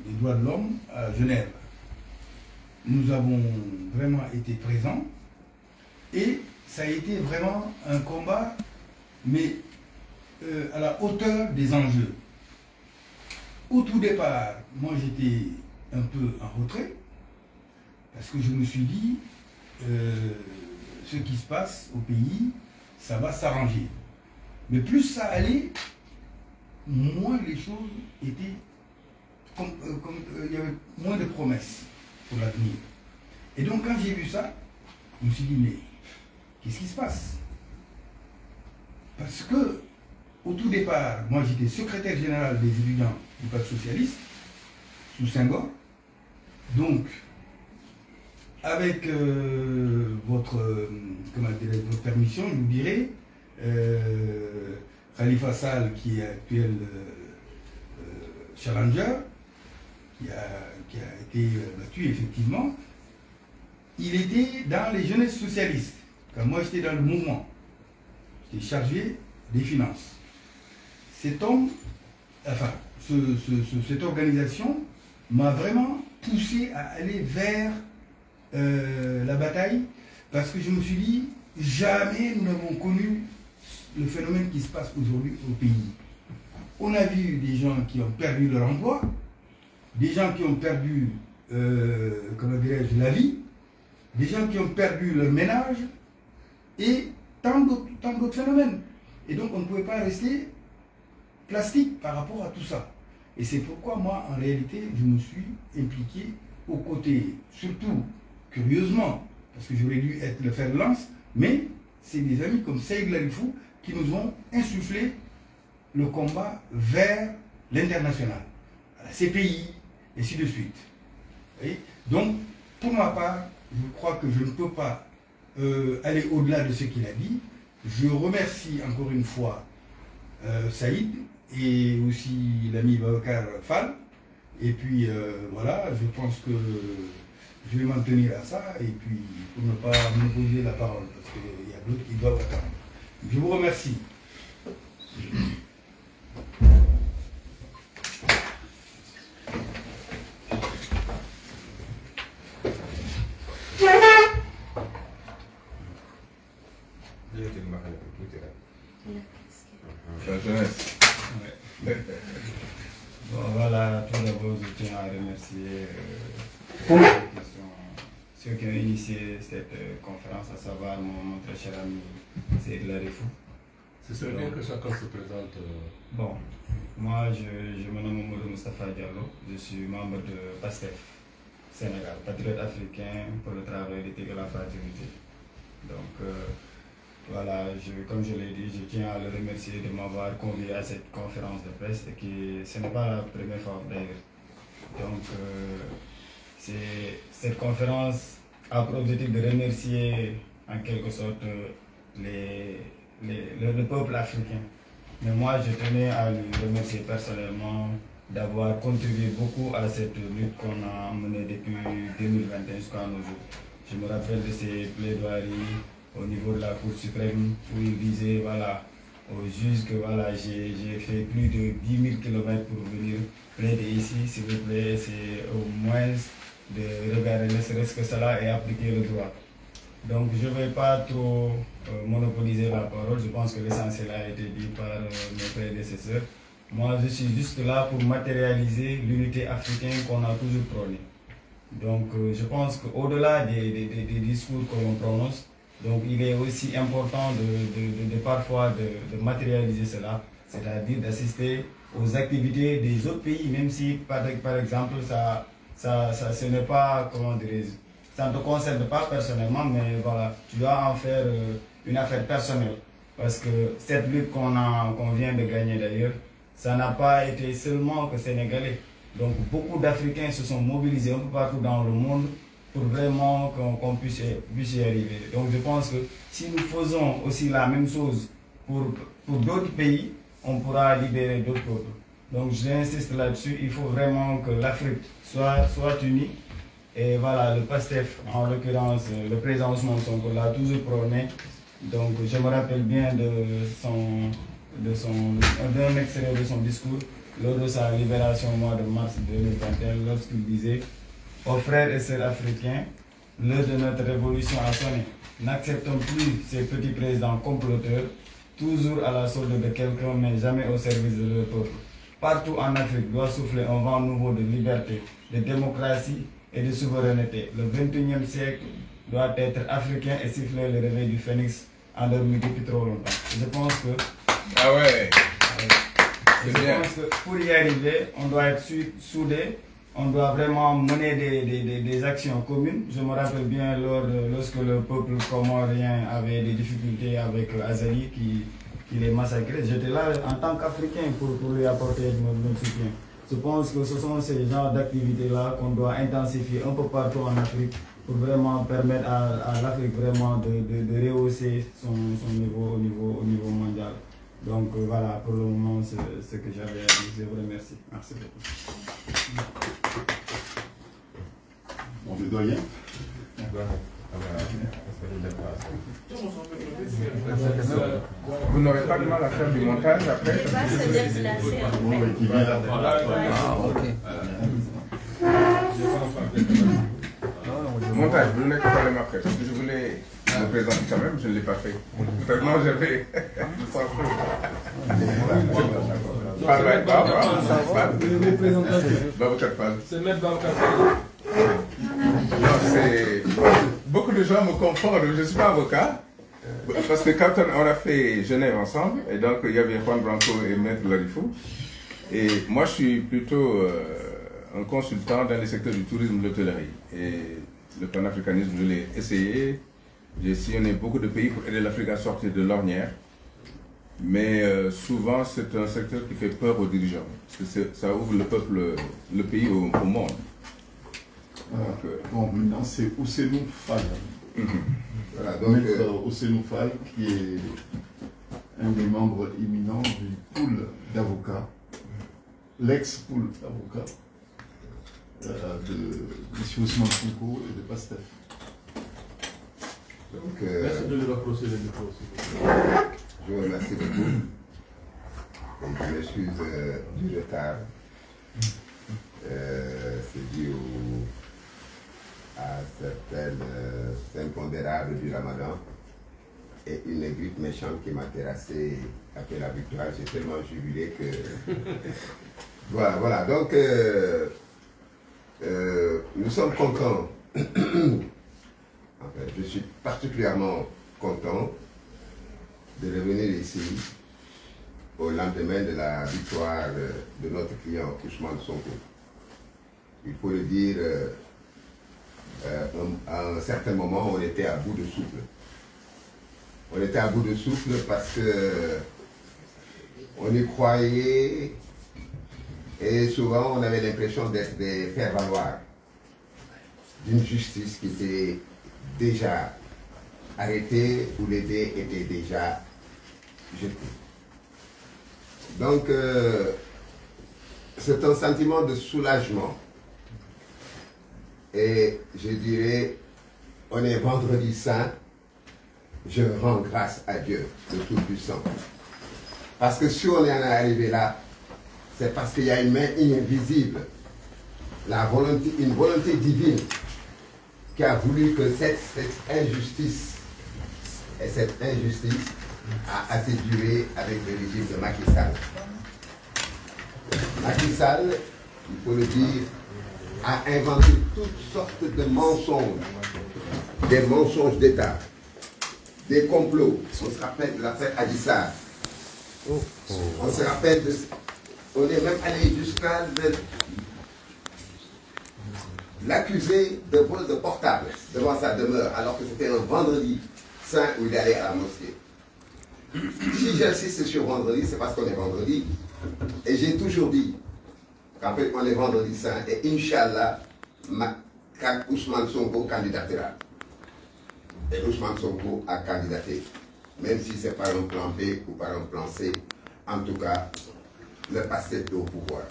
des droits de l'homme à Genève. Nous avons vraiment été présents et ça a été vraiment un combat, mais à la hauteur des enjeux. Au tout départ, moi j'étais un peu en retrait parce que je me suis dit ce qui se passe au pays, ça va s'arranger. Mais plus ça allait, moins les choses étaient il y avait moins de promesses pour l'avenir. Et donc quand j'ai vu ça, je me suis dit mais qu'est-ce qui se passe? Parce que au tout départ, moi j'étais secrétaire général des étudiants du Parti socialiste sous Senghor. Donc avec votre permission, je vous dirais, Khalifa Sall, qui est actuel challenger, qui a été battu effectivement, il était dans les jeunesses socialistes. Quand moi j'étais dans le mouvement, j'étais chargé des finances. Cet homme, enfin, cette organisation m'a vraiment poussé à aller vers la bataille, parce que je me suis dit, jamais nous n'avons connu le phénomène qui se passe aujourd'hui au pays. On a vu des gens qui ont perdu leur emploi, des gens qui ont perdu, comment dirais-je, la vie, des gens qui ont perdu leur ménage, et tant d'autres phénomènes. Et donc on ne pouvait pas rester plastique par rapport à tout ça. Et c'est pourquoi moi, en réalité, je me suis impliqué aux côtés, surtout, curieusement, parce que j'aurais dû être le fer de lance, mais c'est des amis comme Saïd Larifou qui nous ont insufflé le combat vers l'international, à la CPI, et ainsi de suite. Et donc, pour ma part, je crois que je ne peux pas aller au-delà de ce qu'il a dit. Je remercie encore une fois Saïd et aussi l'ami Babacar Fall. Et puis voilà, je pense que je vais m'en tenir à ça, et puis pour ne pas monopoliser la parole, parce qu'il y a d'autres qui doivent attendre. Je vous remercie. Bon, voilà, tout d'abord, je tiens à remercier pour la question ceux qui ont initié cette conférence, à savoir mon très cher ami Seyd Larifou. C'est sûr bien que chacun se présente. Bon, moi je me nomme Mamadou Moustapha Diallo, je suis membre de PASTEF Sénégal, patriote africain pour le travail, l'éthique et la fraternité. Donc voilà, comme je l'ai dit, je tiens à le remercier de m'avoir convié à cette conférence de presse et ce n'est pas la première fois d'ailleurs. Donc cette conférence a pour objectif de remercier en quelque sorte le peuple africain. Mais moi, je tenais à lui remercier personnellement d'avoir contribué beaucoup à cette lutte qu'on a menée depuis 2021 jusqu'à nos jours. Je me rappelle de ses plaidoiries au niveau de la Cour suprême où il disait voilà, aux juges que voilà, j'ai fait plus de 10 000 km pour venir plaider ici, s'il vous plaît, c'est au moins de regarder ne serait-ce que cela et appliquer le droit. Donc je ne vais pas trop monopoliser la parole, je pense que l'essentiel a été dit par mes prédécesseurs. Moi je suis juste là pour matérialiser l'unité africaine qu'on a toujours prônée. Donc je pense qu'au-delà des discours que l'on prononce, donc il est aussi important de parfois de matérialiser cela, c'est-à-dire d'assister aux activités des autres pays, même si par exemple ce n'est pas, comment dirais-je, ça ne te concerne pas personnellement, mais voilà, tu dois en faire une affaire personnelle. Parce que cette lutte qu'on vient de gagner d'ailleurs, ça n'a pas été seulement que sénégalais. Donc beaucoup d'Africains se sont mobilisés un peu partout dans le monde pour vraiment qu'on puisse y arriver. Donc je pense que si nous faisons aussi la même chose pour d'autres pays, on pourra libérer d'autres peuples. Donc j'insiste là-dessus, il faut vraiment que l'Afrique soit unie. Et voilà, le PASTEF, en l'occurrence, le président Ousmane Sonko l'a toujours prôné. Donc je me rappelle bien d'un extrait de son discours lors de sa libération au mois de mars 2021, lorsqu'il disait « Aux frères et sœurs africains, l'heure de notre révolution a sonné. N'acceptons plus ces petits présidents comploteurs, toujours à la solde de quelqu'un, mais jamais au service de leur peuple. Partout en Afrique doit souffler un vent nouveau de liberté, de démocratie et de souveraineté. Le 21e siècle doit être africain et siffler le réveil du phénix endormi depuis trop longtemps. » Je pense que... Ah ouais. Je pense que pour y arriver, on doit être soudés, on doit vraiment mener des actions communes. Je me rappelle bien lorsque le peuple comorien avait des difficultés avec Azali qui les massacrait. J'étais là en tant qu'Africain pour lui apporter notre soutien. Je pense que ce sont ces genres d'activités-là qu'on doit intensifier un peu partout en Afrique pour vraiment permettre à l'Afrique vraiment de rehausser son niveau au niveau mondial. Donc voilà, pour le moment, c'est ce que j'avais à dire. Je vous remercie. Merci beaucoup. Bon, le doyen. Vous n'aurez pas de mal à faire du montage après? Montage, vous n'êtes pas parler après, parce que je voulais me présenter quand même, je ne l'ai pas fait. Tellement j'avais... C'est Maître Babacar. Non, c'est... Beaucoup de gens me confondent, je ne suis pas avocat. Parce que quand on a fait Genève ensemble, et donc il y avait Juan Branco et Maître Larifou, et moi je suis plutôt un consultant dans le secteur du tourisme et de l'hôtellerie. Et le panafricanisme, je l'ai essayé. J'ai sillonné beaucoup de pays pour aider l'Afrique à sortir de l'ornière. Mais souvent, c'est un secteur qui fait peur aux dirigeants. Parce que ça ouvre le pays au monde. Bon, maintenant, c'est Ousseynou Fall. Voilà, donc Ousseynou Fall, qui est un des membres éminents du pool d'avocats, l'ex-pool d'avocats de M. Ousmane Sonko et de PASTEF. Donc, merci de lui rapprocher les micros. Je vous remercie beaucoup. Et je m'excuse du retard. C'est dû à certaines impondérables du Ramadan et une grippe méchante qui m'a terrassé après la victoire. J'ai tellement jubilé que... voilà. Donc, nous sommes contents Enfin, je suis particulièrement content de revenir ici au lendemain de la victoire de notre client Ousmane Sonko. Il faut le dire, à un certain moment, on était à bout de souffle. On était à bout de souffle parce que on y croyait et souvent on avait l'impression d'être des faire-valoir d'une justice qui était déjà arrêtée où les dés étaient déjà jetés. Donc, c'est un sentiment de soulagement. Et je dirais, on est vendredi saint, je rends grâce à Dieu, le Tout-Puissant. Parce que si on est arrivé là, c'est parce qu'il y a une main invisible, une volonté divine qui a voulu que cette injustice, et cette injustice a assez duré avec le régime de Macky Sall. Macky Sall, il faut le dire, a inventé toutes sortes de mensonges, des mensonges d'État, des complots. On se rappelle de l'affaire Adji Sarr. On se rappelle de... On est même allé jusqu'à l'accuser de vol de portable devant sa demeure, alors que c'était un vendredi saint où il allait à la mosquée. Si j'insiste sur vendredi, c'est parce qu'on est vendredi. Et j'ai toujours dit qu'en fait, on est vendredi saint et Inch'Allah, Ousmane Sonko candidatera. Et Ousmane Sonko a candidaté. Même si c'est par un plan B ou par un plan C, en tout cas, le passé est au pouvoir.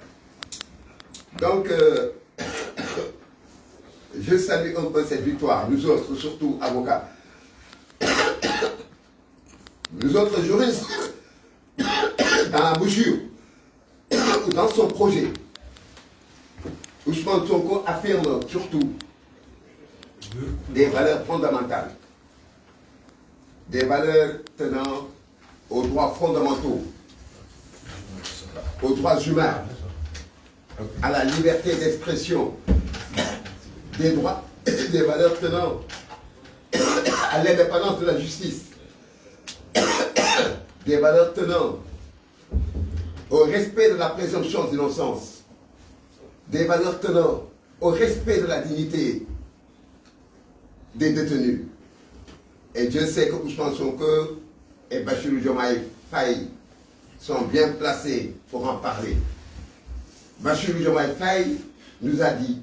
Donc, je salue un peu cette victoire. Nous autres, surtout avocats, nous autres juristes, dans la bouchure, ou dans son projet, Ousmane Sonko affirme surtout des valeurs fondamentales, des valeurs tenant aux droits fondamentaux, aux droits humains, à la liberté d'expression, des droits, des valeurs tenant à l'indépendance de la justice, des valeurs tenant au respect de la présomption d'innocence, des valeurs tenant au respect de la dignité des détenus. Et Dieu sait que Ousmane Sonko et Bassirou Diomaye Faye sont bien placés pour en parler. Bassirou Diomaye Faye nous a dit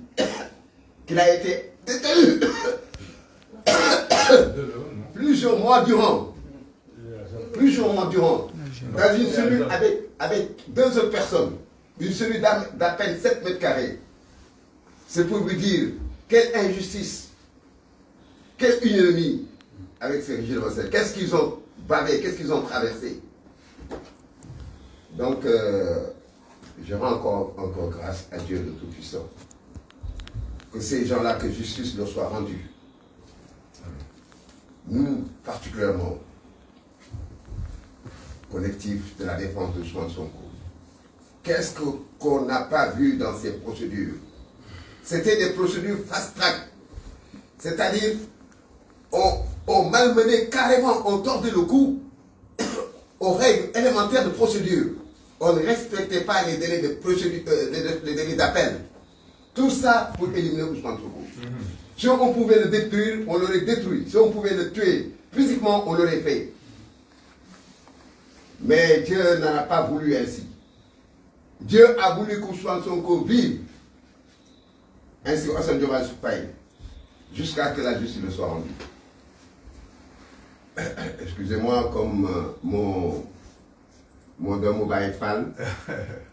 qu'il a été détenu plusieurs mois durant, dans une cellule avec 2 autres personnes, une cellule d'à peine 7 mètres carrés. C'est pour vous dire quelle injustice, quelle ignominie avec ces régimes de. Qu'est-ce qu'ils ont bavé, qu'est-ce qu'ils ont traversé. Donc, je rends encore grâce à Dieu de Tout-Puissant. Que ces gens-là, que justice leur soit rendue. Nous, particulièrement, collectif de la défense de Ousmane Sonko, qu'est-ce qu'on n'a pas vu dans ces procédures? C'était des procédures fast-track. C'est-à-dire, on malmenait carrément, on tordait le cou aux règles élémentaires de procédure. On ne respectait pas les délais de procédure, les délais d'appel. Tout ça pour éliminer Ousmane Sonko. Si on pouvait le détruire, on l'aurait détruit. Si on pouvait le tuer physiquement, on l'aurait fait. Mais Dieu n'en a pas voulu ainsi. Dieu a voulu qu'Ousmane Sonko vive, ainsi qu'Assane Diomaye Faye, jusqu'à ce que la justice le soit rendue. Excusez-moi, comme mon dom est fan,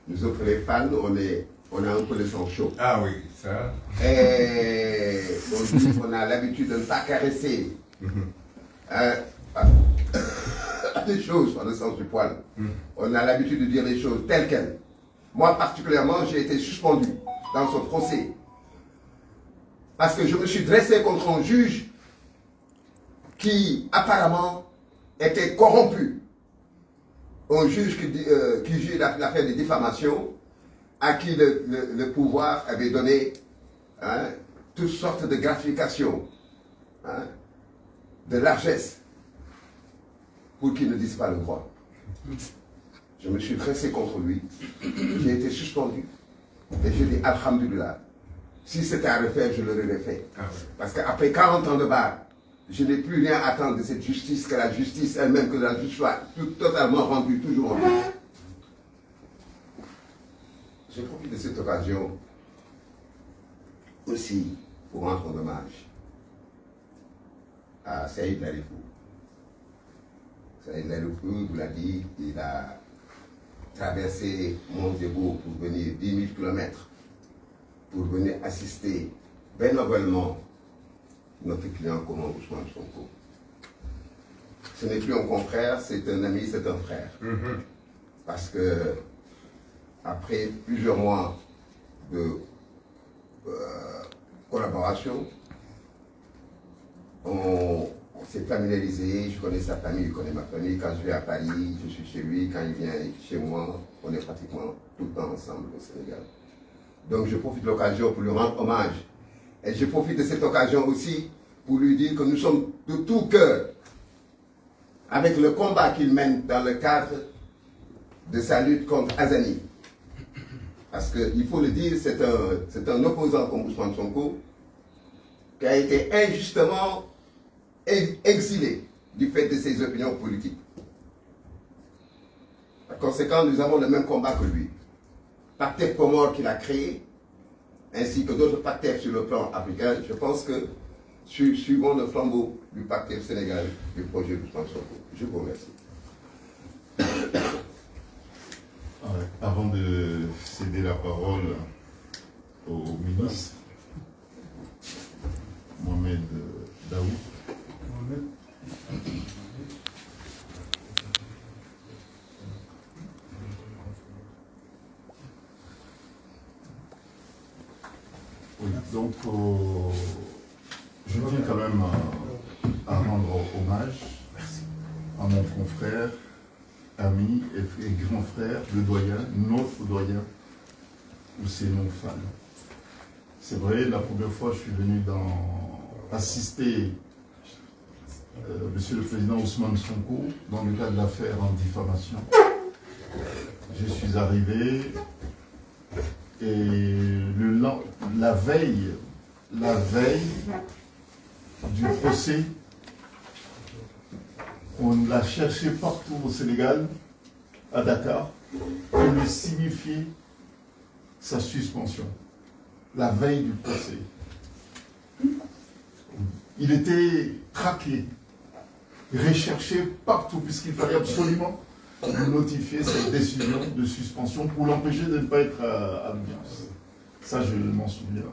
nous autres les fans, on a un peu le sang chaud. Ah oui, ça. Et on dit qu'on a l'habitude de ne pas caresser les choses dans le sens du poil. On a l'habitude de dire les choses telles quelles. Moi particulièrement, j'ai été suspendu dans ce procès parce que je me suis dressé contre un juge qui apparemment était corrompu. Un juge qui juge l'affaire de diffamation, à qui le pouvoir avait donné toutes sortes de gratifications de largesse pour qu'il ne dise pas le droit. Je me suis dressé contre lui, j'ai été suspendu et j'ai dit alhamdulillah. Si c'était à refaire, je l'aurais fait. Parce qu'après 40 ans de barre, je n'ai plus rien à attendre de cette justice, que la justice elle-même, que la justice soit totalement rendue, toujours rendue. Je profite de cette occasion aussi pour rendre hommage à Saïd Larifou. Saïd Larifou, vous l'a dit, il a traversé Montego pour venir 10 000 km pour venir assister bénévolement notre client commun Ousmane Sonko. Ce n'est plus un confrère, c'est un ami, c'est un frère. Parce que après plusieurs mois de collaboration, on s'est familiarisé, je connais sa famille, il connaît ma famille. Quand je vais à Paris, je suis chez lui. Quand il vient chez moi, on est pratiquement tout le temps ensemble au Sénégal. Donc je profite de l'occasion pour lui rendre hommage. Et je profite de cette occasion aussi pour lui dire que nous sommes de tout cœur avec le combat qu'il mène dans le cadre de sa lutte contre Azani. Parce qu'il faut le dire, c'est un opposant comme Ousmane Sonko qui a été injustement exilé du fait de ses opinions politiques. Par conséquent, nous avons le même combat que lui. Pactef Comore qu'il a créé, ainsi que d'autres Pactef sur le plan africain, je pense que suivons le flambeau du Pactef Sénégal du projet d'Ousmane Sonko. Je vous remercie. Avant de céder la parole au ministre Mohamed Daoud. Oui, donc je tiens quand même à rendre hommage à mon confrère, ami et grand frère, le doyen, notre doyen, Ousseynou Fall. C'est vrai, la première fois je suis venu assister Monsieur le Président Ousmane Sonko dans le cadre de l'affaire en diffamation. Je suis arrivé et la veille du procès, on l'a cherché partout au Sénégal, à Dakar, pour lui signifier sa suspension. La veille du procès. Il était traqué, recherché partout, puisqu'il fallait absolument notifier cette décision de suspension pour l'empêcher de ne pas être à l'audience. Ça, je m'en souviens.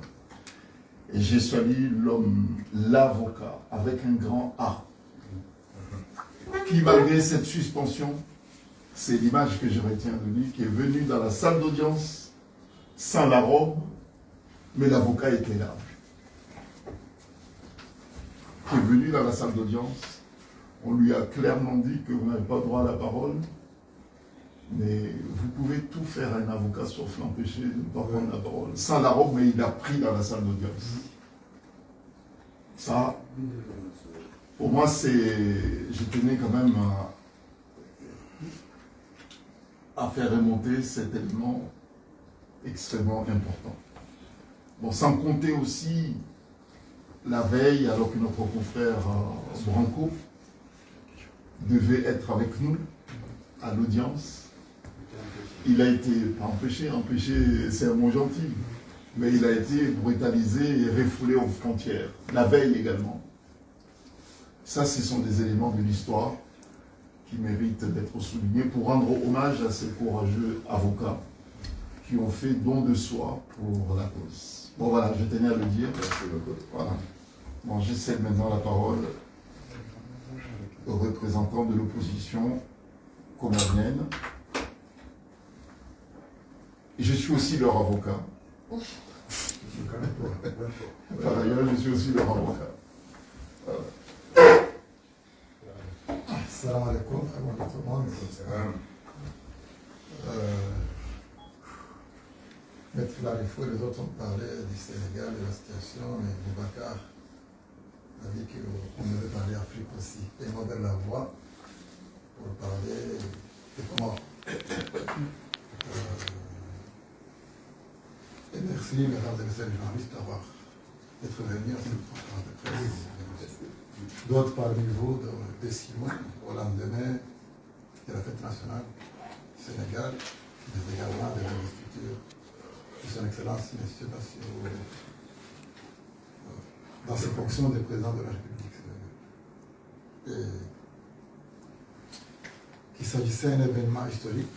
Et j'ai salué l'avocat, avec un grand A, qui, malgré cette suspension, c'est l'image que je retiens de lui, qui est venu dans la salle d'audience sans la robe, mais l'avocat était là. Qui est venu dans la salle d'audience, on lui a clairement dit que vous n'avez pas droit à la parole, mais vous pouvez tout faire à un avocat sauf l'empêcher de ne pas prendre la parole. Sans la robe, mais il a pris dans la salle d'audience. Ça, pour moi, je tenais quand même à faire remonter cet élément extrêmement important. Bon, sans compter aussi la veille, alors que notre confrère Branco devait être avec nous à l'audience. Il a été, pas empêché, c'est un mot gentil, mais il a été brutalisé et refoulé aux frontières. La veille également. Ça, ce sont des éléments de l'histoire qui méritent d'être soulignés pour rendre hommage à ces courageux avocats qui ont fait don de soi pour la cause. Bon voilà, je tenais à le dire. Voilà. Bon, je cède maintenant la parole aux représentants de l'opposition comorienne. Je suis aussi leur avocat. Par ailleurs, je suis aussi leur avocat. Salam alaikum, tout le monde. Maître Larifou et les autres ont parlé du Sénégal, de la situation, et Boubacar a dit qu'on devait parler Afrique aussi. Et il m'a ouvert la voie pour parler de comment. Et merci, mesdames et messieurs les journalistes, d'être venus à cette conférence de presse. D'autres parmi vous, de Simon, au lendemain de la fête nationale du Sénégal, mais également de l'investiture de son Excellence, M. Bassirou, dans ses fonctions de président de la République sénégalaise. Qu'il s'agissait d'un événement historique,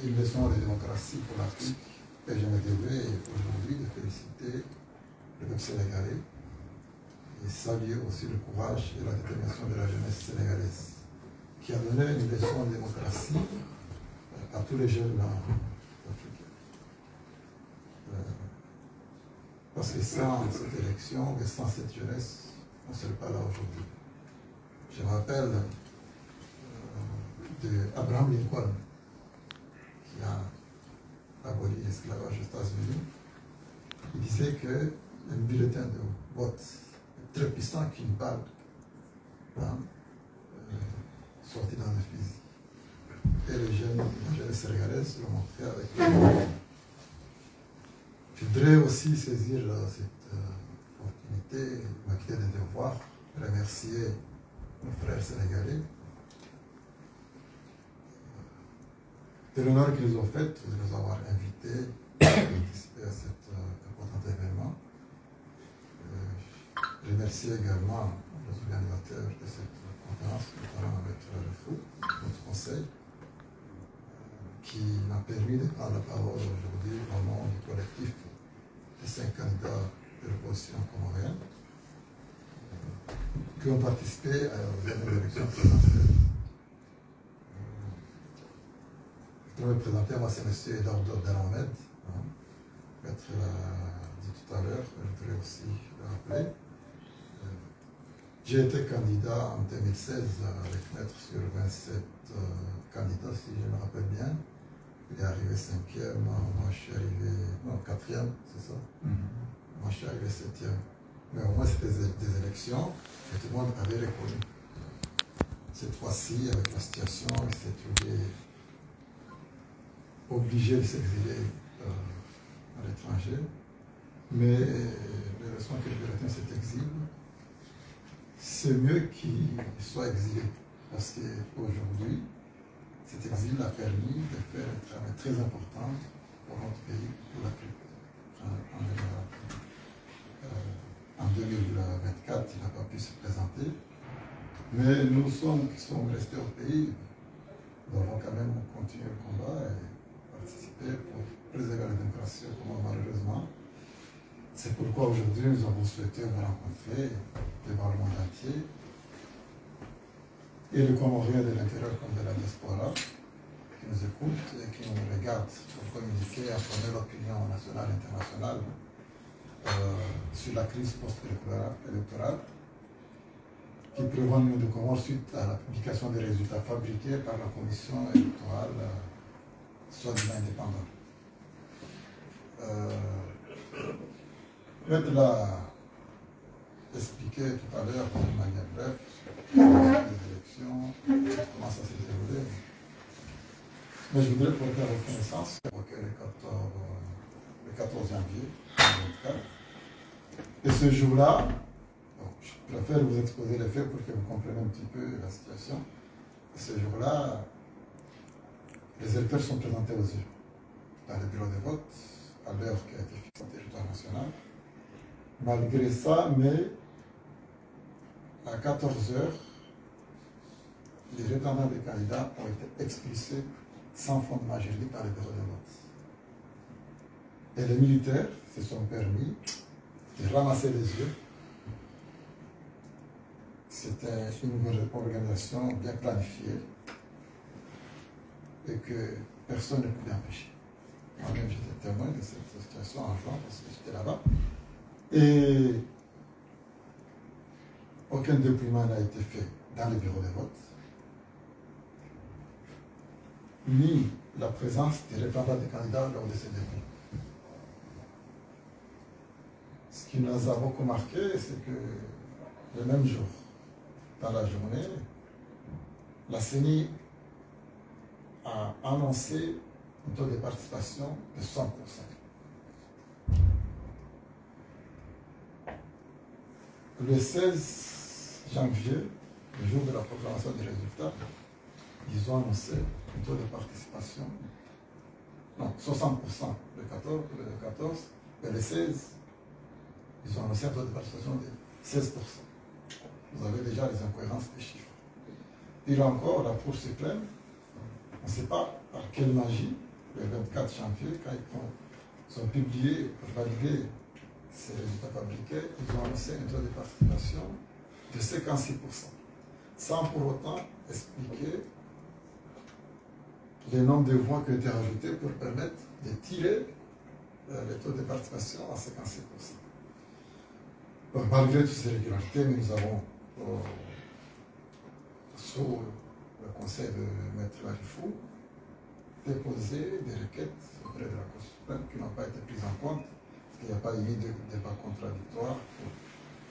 une leçon de démocratie pour l'Afrique, et je me devais aujourd'hui de féliciter le peuple sénégalais et saluer aussi le courage et la détermination de la jeunesse sénégalaise, qui a donné une leçon de démocratie à tous les jeunes africains. Parce que sans cette élection et sans cette jeunesse, on ne serait pas là aujourd'hui. Je me rappelle d'Abraham Lincoln, qui a aboli l'esclavage aux États-Unis. Il disait qu'un bulletin de vote très puissant qu'une balle sorti dans le fusil. Et la jeunesse sénégalaise l'ont montré avec le. Je voudrais aussi saisir cette opportunité, m'acquitter des devoirs, remercier nos frères sénégalais de l'honneur qu'ils nous ont fait de nous avoir invités à participer à cet important événement. Je remercie également les organisateurs de cette conférence, notamment avec notre conseil, qui m'a permis de prendre la parole aujourd'hui au nom du collectif des 5 candidats de l'opposition comorienne qui ont participé aux dernières élections présidentielles. Je vais me présenter, moi c'est M. Eduardo Delahmed, Maître l'a dit tout à l'heure, je voudrais aussi le rappeler. J'ai été candidat en 2016 avec Maître sur 27 candidats, si je me rappelle bien. Il est arrivé 5e, moi je suis arrivé, non, 4e, c'est ça. Moi je suis arrivé 7e. Mais au moins c'était des élections et tout le monde avait reconnu. Cette fois-ci, avec la situation, il s'est trouvé obligé de s'exiler à l'étranger. Mais les raisons que je vais retenir cet exil, c'est mieux qu'il soit exilé. Parce qu'aujourd'hui, cet exil a permis de faire un travail très important pour notre pays, pour l'Afrique en général. En 2024, il n'a pas pu se présenter. Mais nous qui sommes restés au pays, nous avons quand même continué le combat et participer pour préserver la démocratie au Comore, malheureusement. C'est pourquoi aujourd'hui nous avons souhaité vous rencontrer devant le monde entier et les Comoriens de l'intérieur comme de la diaspora qui nous écoutent et qui nous regardent pour communiquer, informer l'opinion nationale et internationale sur la crise post-électorale qui prévoit nous de Comores suite à la publication des résultats fabriqués par la commission électorale soi-disant indépendante. Maître l'a expliqué tout à l'heure de manière brève les élections, comment ça s'est déroulé. Mais je voudrais porter reconnaissance le 14 janvier 2024. Et ce jour-là, je préfère vous exposer les faits pour que vous compreniez un petit peu la situation. Ce jour-là, les électeurs sont présentés aux yeux dans les bureaux de vote à l'heure qui a été fixée au territoire national. Malgré ça, mais à 14 h, les représentants des candidats ont été expulsés sans fondement juridique par les bureaux de vote. Et les militaires se sont permis de ramasser les yeux. C'était une organisation bien planifiée et que personne ne pouvait empêcher. Moi-même, j'étais témoin de cette situation en juin parce que j'étais là-bas. Et aucun dépouillement n'a été fait dans les bureaux de vote, ni la présence des représentants des candidats lors de ces dépouillements. Ce qui nous a beaucoup marqué, c'est que le même jour, dans la journée, la CENI a annoncé un taux de participation de 100%. Le 16 janvier, le jour de la proclamation des résultats, ils ont annoncé un taux de participation, non, 60% le 14, et le 16, ils ont annoncé un taux de participation de 16%. Vous avez déjà les incohérences des chiffres. Pire encore, la Cour suprême, on ne sait pas par quelle magie, le 24 janvier, quand ils ont publié pour valider ces résultats fabriqués, ils ont annoncé un taux de participation de 56%, sans pour autant expliquer les nombres de voix qui ont été rajoutés pour permettre de tirer le taux de participation à 56%. Donc, malgré toutes ces régularités, nous avons, sous le conseil de Maître Larifou, déposé des requêtes auprès de la Cour suprême qui n'ont pas été prises en compte, parce qu'il n'y a pas eu de débat contradictoire,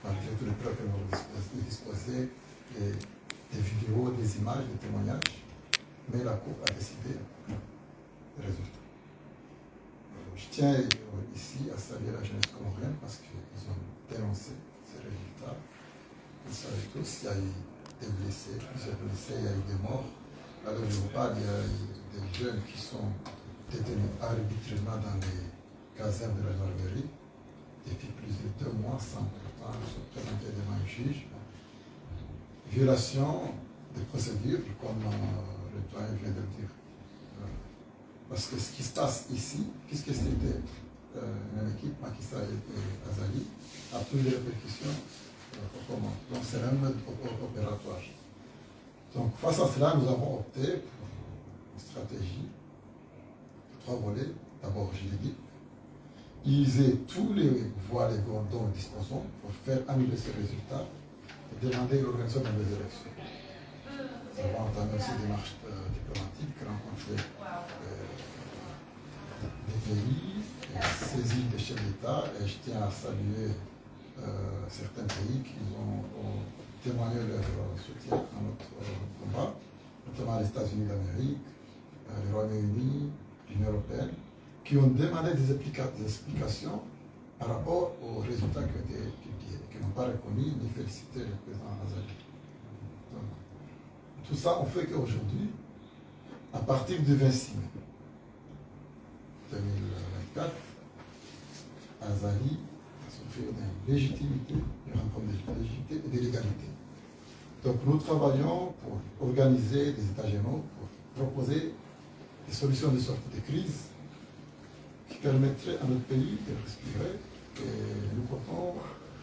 malgré tous les preuves que nous avons disposées, des vidéos, des images, des témoignages, mais la Cour a décidé des résultats. Je tiens ici à saluer la jeunesse comorienne parce qu'ils ont dénoncé ces résultats. Vous savez tous, il y a eu des blessés, plusieurs blessés, il y a eu des morts. Alors je vous parle, il y a eu des jeunes qui sont détenus arbitrairement dans les casernes de la gendarmerie depuis plus de 2 mois sans pourtant se présenter devant un juge. Violation des procédures, comme le doyen vient de le dire. Parce que ce qui se passe ici, puisque c'était une équipe, Macky Sall et Azali, a pris des répercussions au Comores. Donc c'est un mode opératoire. Donc face à cela, nous avons opté pour une stratégie de 3 volets. D'abord juridique, utiliser tous les voies légaux dont nous disposons pour faire annuler ces résultats et demander l'organisation de nouvelles élections. Nous avons entamé aussi des démarches diplomatiques, rencontré des pays, saisi des chefs d'État, et je tiens à saluer certains pays qui ont témoigné leur soutien à notre combat, notamment les États-Unis d'Amérique, le Royaume-Uni, l'Union européenne, qui ont demandé des explications par rapport aux résultats qui ont été publiés, qui n'ont pas reconnu ni félicité le président Azali. Tout ça, on fait qu'aujourd'hui, à partir du 26 mai 2024, Azali a souffert d'une légitimité, d'un problème de légitimité et de légalité. Donc nous travaillons pour organiser des états généraux, pour proposer des solutions de sortie de crise qui permettraient à notre pays de respirer, et nous comptons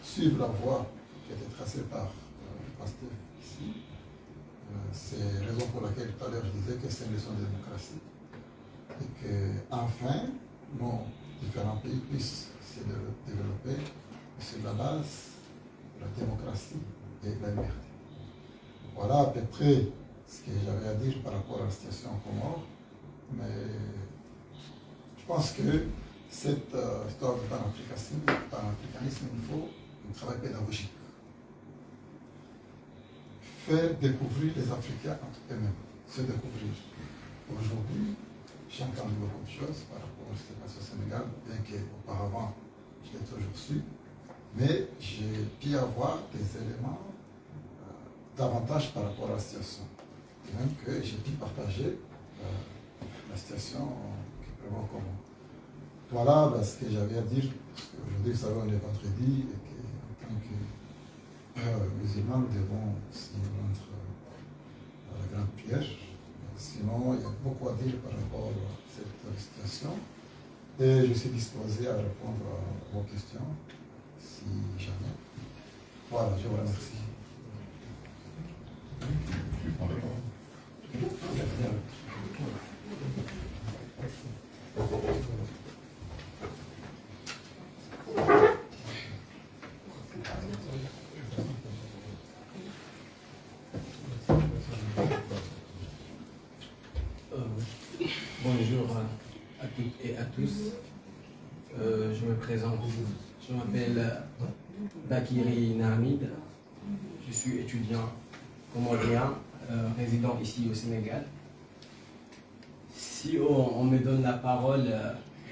suivre la voie qui a été tracée par le pasteur ici. C'est la raison pour laquelle tout à l'heure je disais que c'est une leçon de démocratie et qu'enfin nos différents pays puissent se développer sur la base de la démocratie et de la liberté. Voilà à peu près ce que j'avais à dire par rapport à la situation en Comores, mais je pense que cette histoire de panafricanisme, il faut un travail pédagogique. Faire découvrir les Africains entre eux-mêmes, se découvrir. Aujourd'hui, j'ai entendu beaucoup de choses par rapport à ce qui se passe au Sénégal, bien qu'auparavant, je l'ai toujours su, mais j'ai pu avoir des éléments davantage par rapport à la situation. Et même que j'ai pu partager la situation qui prévaut au Congo. Voilà ce que j'avais à dire, parce qu'aujourd'hui, vous savez, on est vendredi, et qu'en tant que musulmans, nous devons aussi rendre à la grande prière. Sinon, il y a beaucoup à dire par rapport à cette situation. Et je suis disposé à répondre à vos questions, si jamais. Voilà, je vous remercie. Je prends la parole. Bonjour à toutes et à tous. Je me présente. Je m'appelle Bakiri Nahmid. je suis étudiant comorien, résident ici au Sénégal. Si on me donne la parole,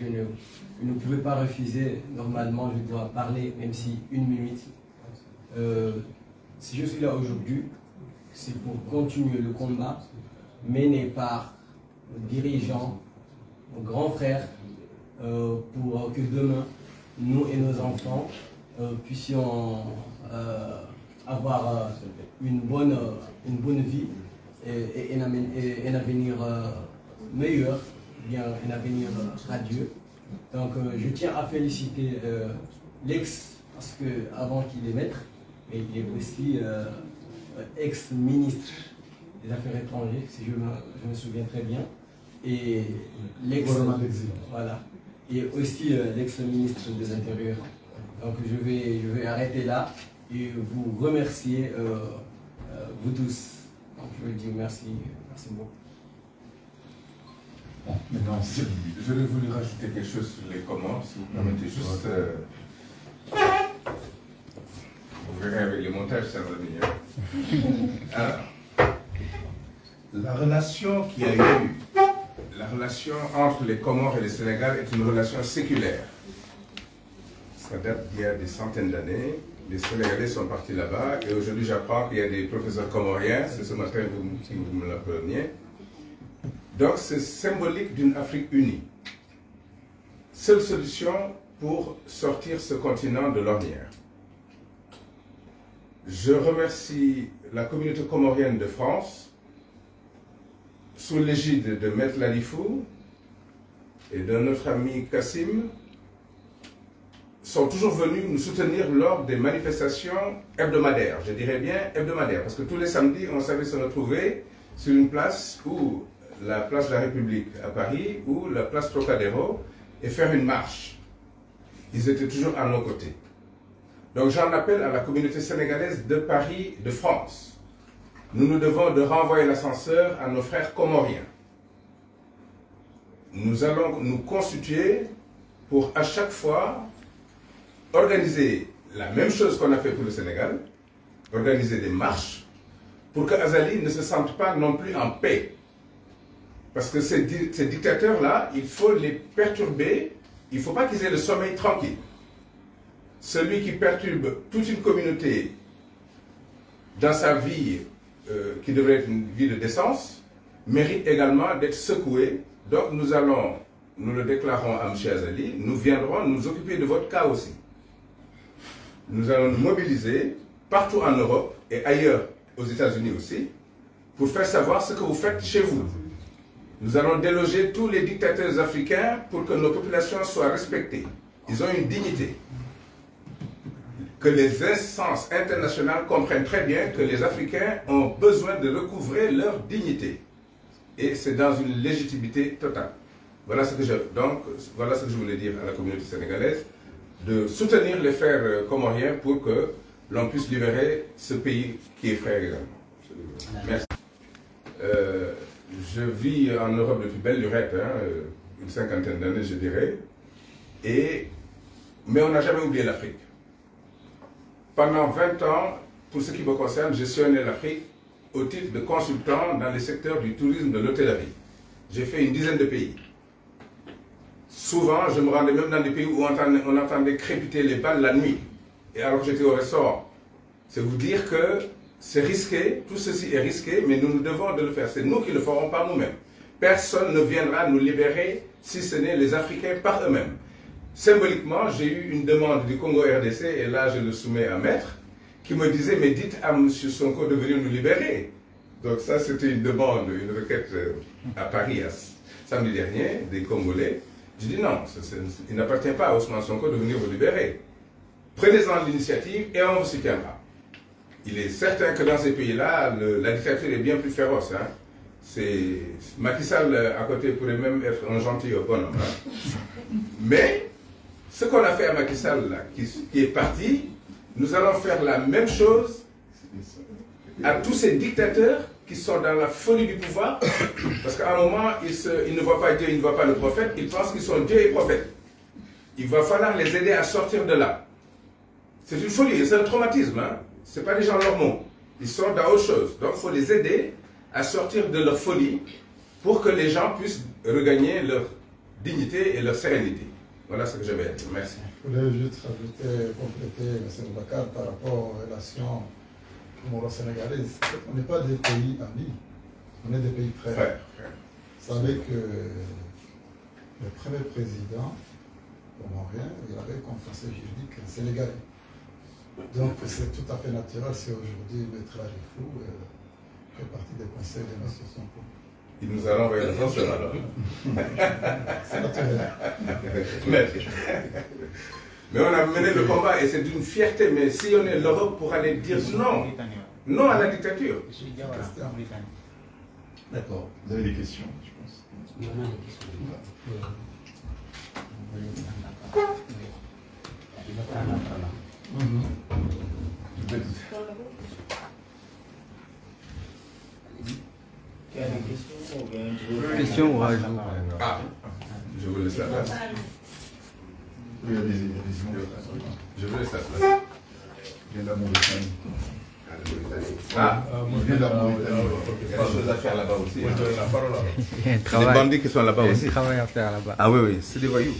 je ne pouvais pas refuser. Normalement, je dois parler, même si 1 minute. Si je suis là aujourd'hui, c'est pour continuer le combat mené par nos dirigeants, nos grands frères, pour que demain, nous et nos enfants puissions avoir une bonne vie et un avenir meilleur, bien un avenir radieux. Donc je tiens à féliciter l'ex, parce qu'avant qu'il est maître, mais il est aussi ex-ministre des Affaires étrangères, si je me souviens très bien, et l'ex, voilà, et aussi l'ex-ministre des Intérieurs. Donc je vais arrêter là et vous remercier, vous tous. Donc je veux dire merci beaucoup. Bon, maintenant, j'aurais voulu rajouter quelque chose sur les comment, si vous permettez juste. Vous verrez avec les montages, ça va venir. Alors, la relation qu'il y a eu, la relation entre les Comores et le Sénégal est une relation séculaire. Ça date d'il y a des centaines d'années. Les Sénégalais sont partis là-bas et aujourd'hui j'apprends qu'il y a des professeurs comoriens, c'est ce matin que vous me l'appreniez. Donc c'est symbolique d'une Afrique unie. Seule solution pour sortir ce continent de l'ornière. Je remercie la communauté comorienne de France, sous l'égide de Maître Lalifou et de notre ami Kassim, sont toujours venus nous soutenir lors des manifestations hebdomadaires. Je dirais bien hebdomadaires, parce que tous les samedis, on savait se retrouver sur une place, ou la place de la République à Paris, ou la place Trocadéro, et faire une marche. Ils étaient toujours à nos côtés. Donc j'en appelle à la communauté sénégalaise de Paris, de France. Nous nous devons de renvoyer l'ascenseur à nos frères comoriens. Nous allons nous constituer pour à chaque fois organiser la même chose qu'on a fait pour le Sénégal, organiser des marches, pour que Azali ne se sente pas non plus en paix. Parce que ces dictateurs-là, il faut les perturber, il ne faut pas qu'ils aient le sommeil tranquille. Celui qui perturbe toute une communauté dans sa vie, qui devrait être une vie de décence, mérite également d'être secoué. Donc nous le déclarons à M. Azali, nous viendrons nous occuper de votre cas aussi. Nous allons nous mobiliser partout en Europe et ailleurs, aux États-Unis aussi, pour faire savoir ce que vous faites chez vous. Nous allons déloger tous les dictateurs africains pour que nos populations soient respectées. Ils ont une dignité. Que les instances internationales comprennent très bien que les Africains ont besoin de recouvrer leur dignité. Et c'est dans une légitimité totale. Voilà ce que je voulais dire à la communauté sénégalaise, de soutenir les frères comoriens pour que l'on puisse libérer ce pays qui est frère également. Merci. Je vis en Europe depuis belle lurette, une cinquantaine d'années je dirais, mais on n'a jamais oublié l'Afrique. Pendant 20 ans, pour ce qui me concerne, j'ai sillonné l'Afrique au titre de consultant dans les secteurs du tourisme, de l'hôtellerie. J'ai fait une dizaine de pays. Souvent, je me rendais même dans des pays où on entendait crépiter les balles la nuit. Et alors que j'étais au ressort. C'est vous dire que c'est risqué, tout ceci est risqué, mais nous devons de le faire. C'est nous qui ne le ferons pas nous-mêmes. Personne ne viendra nous libérer si ce n'est les Africains par eux-mêmes. Symboliquement, j'ai eu une demande du Congo RDC, et là je le soumets à Maître, qui me disait, mais dites à M. Sonko de venir nous libérer. Donc ça c'était une demande, une requête à Paris, samedi dernier, des Congolais. Je dis non, il n'appartient pas à Ousmane Sonko de venir vous libérer. Prenez-en l'initiative et on vous soutiendra. Il est certain que dans ces pays-là, la dictature est bien plus féroce. Macky Sall à côté pourrait même être un gentil bonhomme. Mais ce qu'on a fait à Macky Sall, là, qui est parti, nous allons faire la même chose à tous ces dictateurs qui sont dans la folie du pouvoir, parce qu'à un moment, ils ne voient pas Dieu, ils ne voient pas le prophète, ils pensent qu'ils sont Dieu et prophète. Il va falloir les aider à sortir de là. C'est une folie, c'est un traumatisme. ce pas des gens normaux. Ils sont dans autre chose. Donc, il faut les aider à sortir de leur folie pour que les gens puissent regagner leur dignité et leur sérénité. Voilà ce que je vais dire. Merci. Je voulais juste rajouter, compléter, M. Boubacar, par rapport aux relations comoro-sénégalaises. On n'est pas des pays amis, on est des pays frères. Vous savez que le premier président comorien, il avait une conférence juridique sénégalais. Donc c'est tout à fait naturel si aujourd'hui M. Arifou fait partie des conseils des Nations Unies. Il nous a renvoyé l'ascenseur alors. C'est naturel. Mais on a mené le combat et c'est d'une fierté. Mais si on est l'Europe pour aller dire non, non à la dictature. D'accord. Vous avez des questions, je pense. Il y en a des questions. Question ou rajout? Ah, je vous laisse la place. Il y a des Je vous laisse la place. Il y a de la Mauritanie. Ah, il vient de la Mauritanie. il y a des choses à faire là-bas aussi. Il y a la parole alors. Il y a un Des travail, bandits qui sont là-bas il y a aussi. un travail à faire là-bas. Ah oui, oui, c'est des voyous.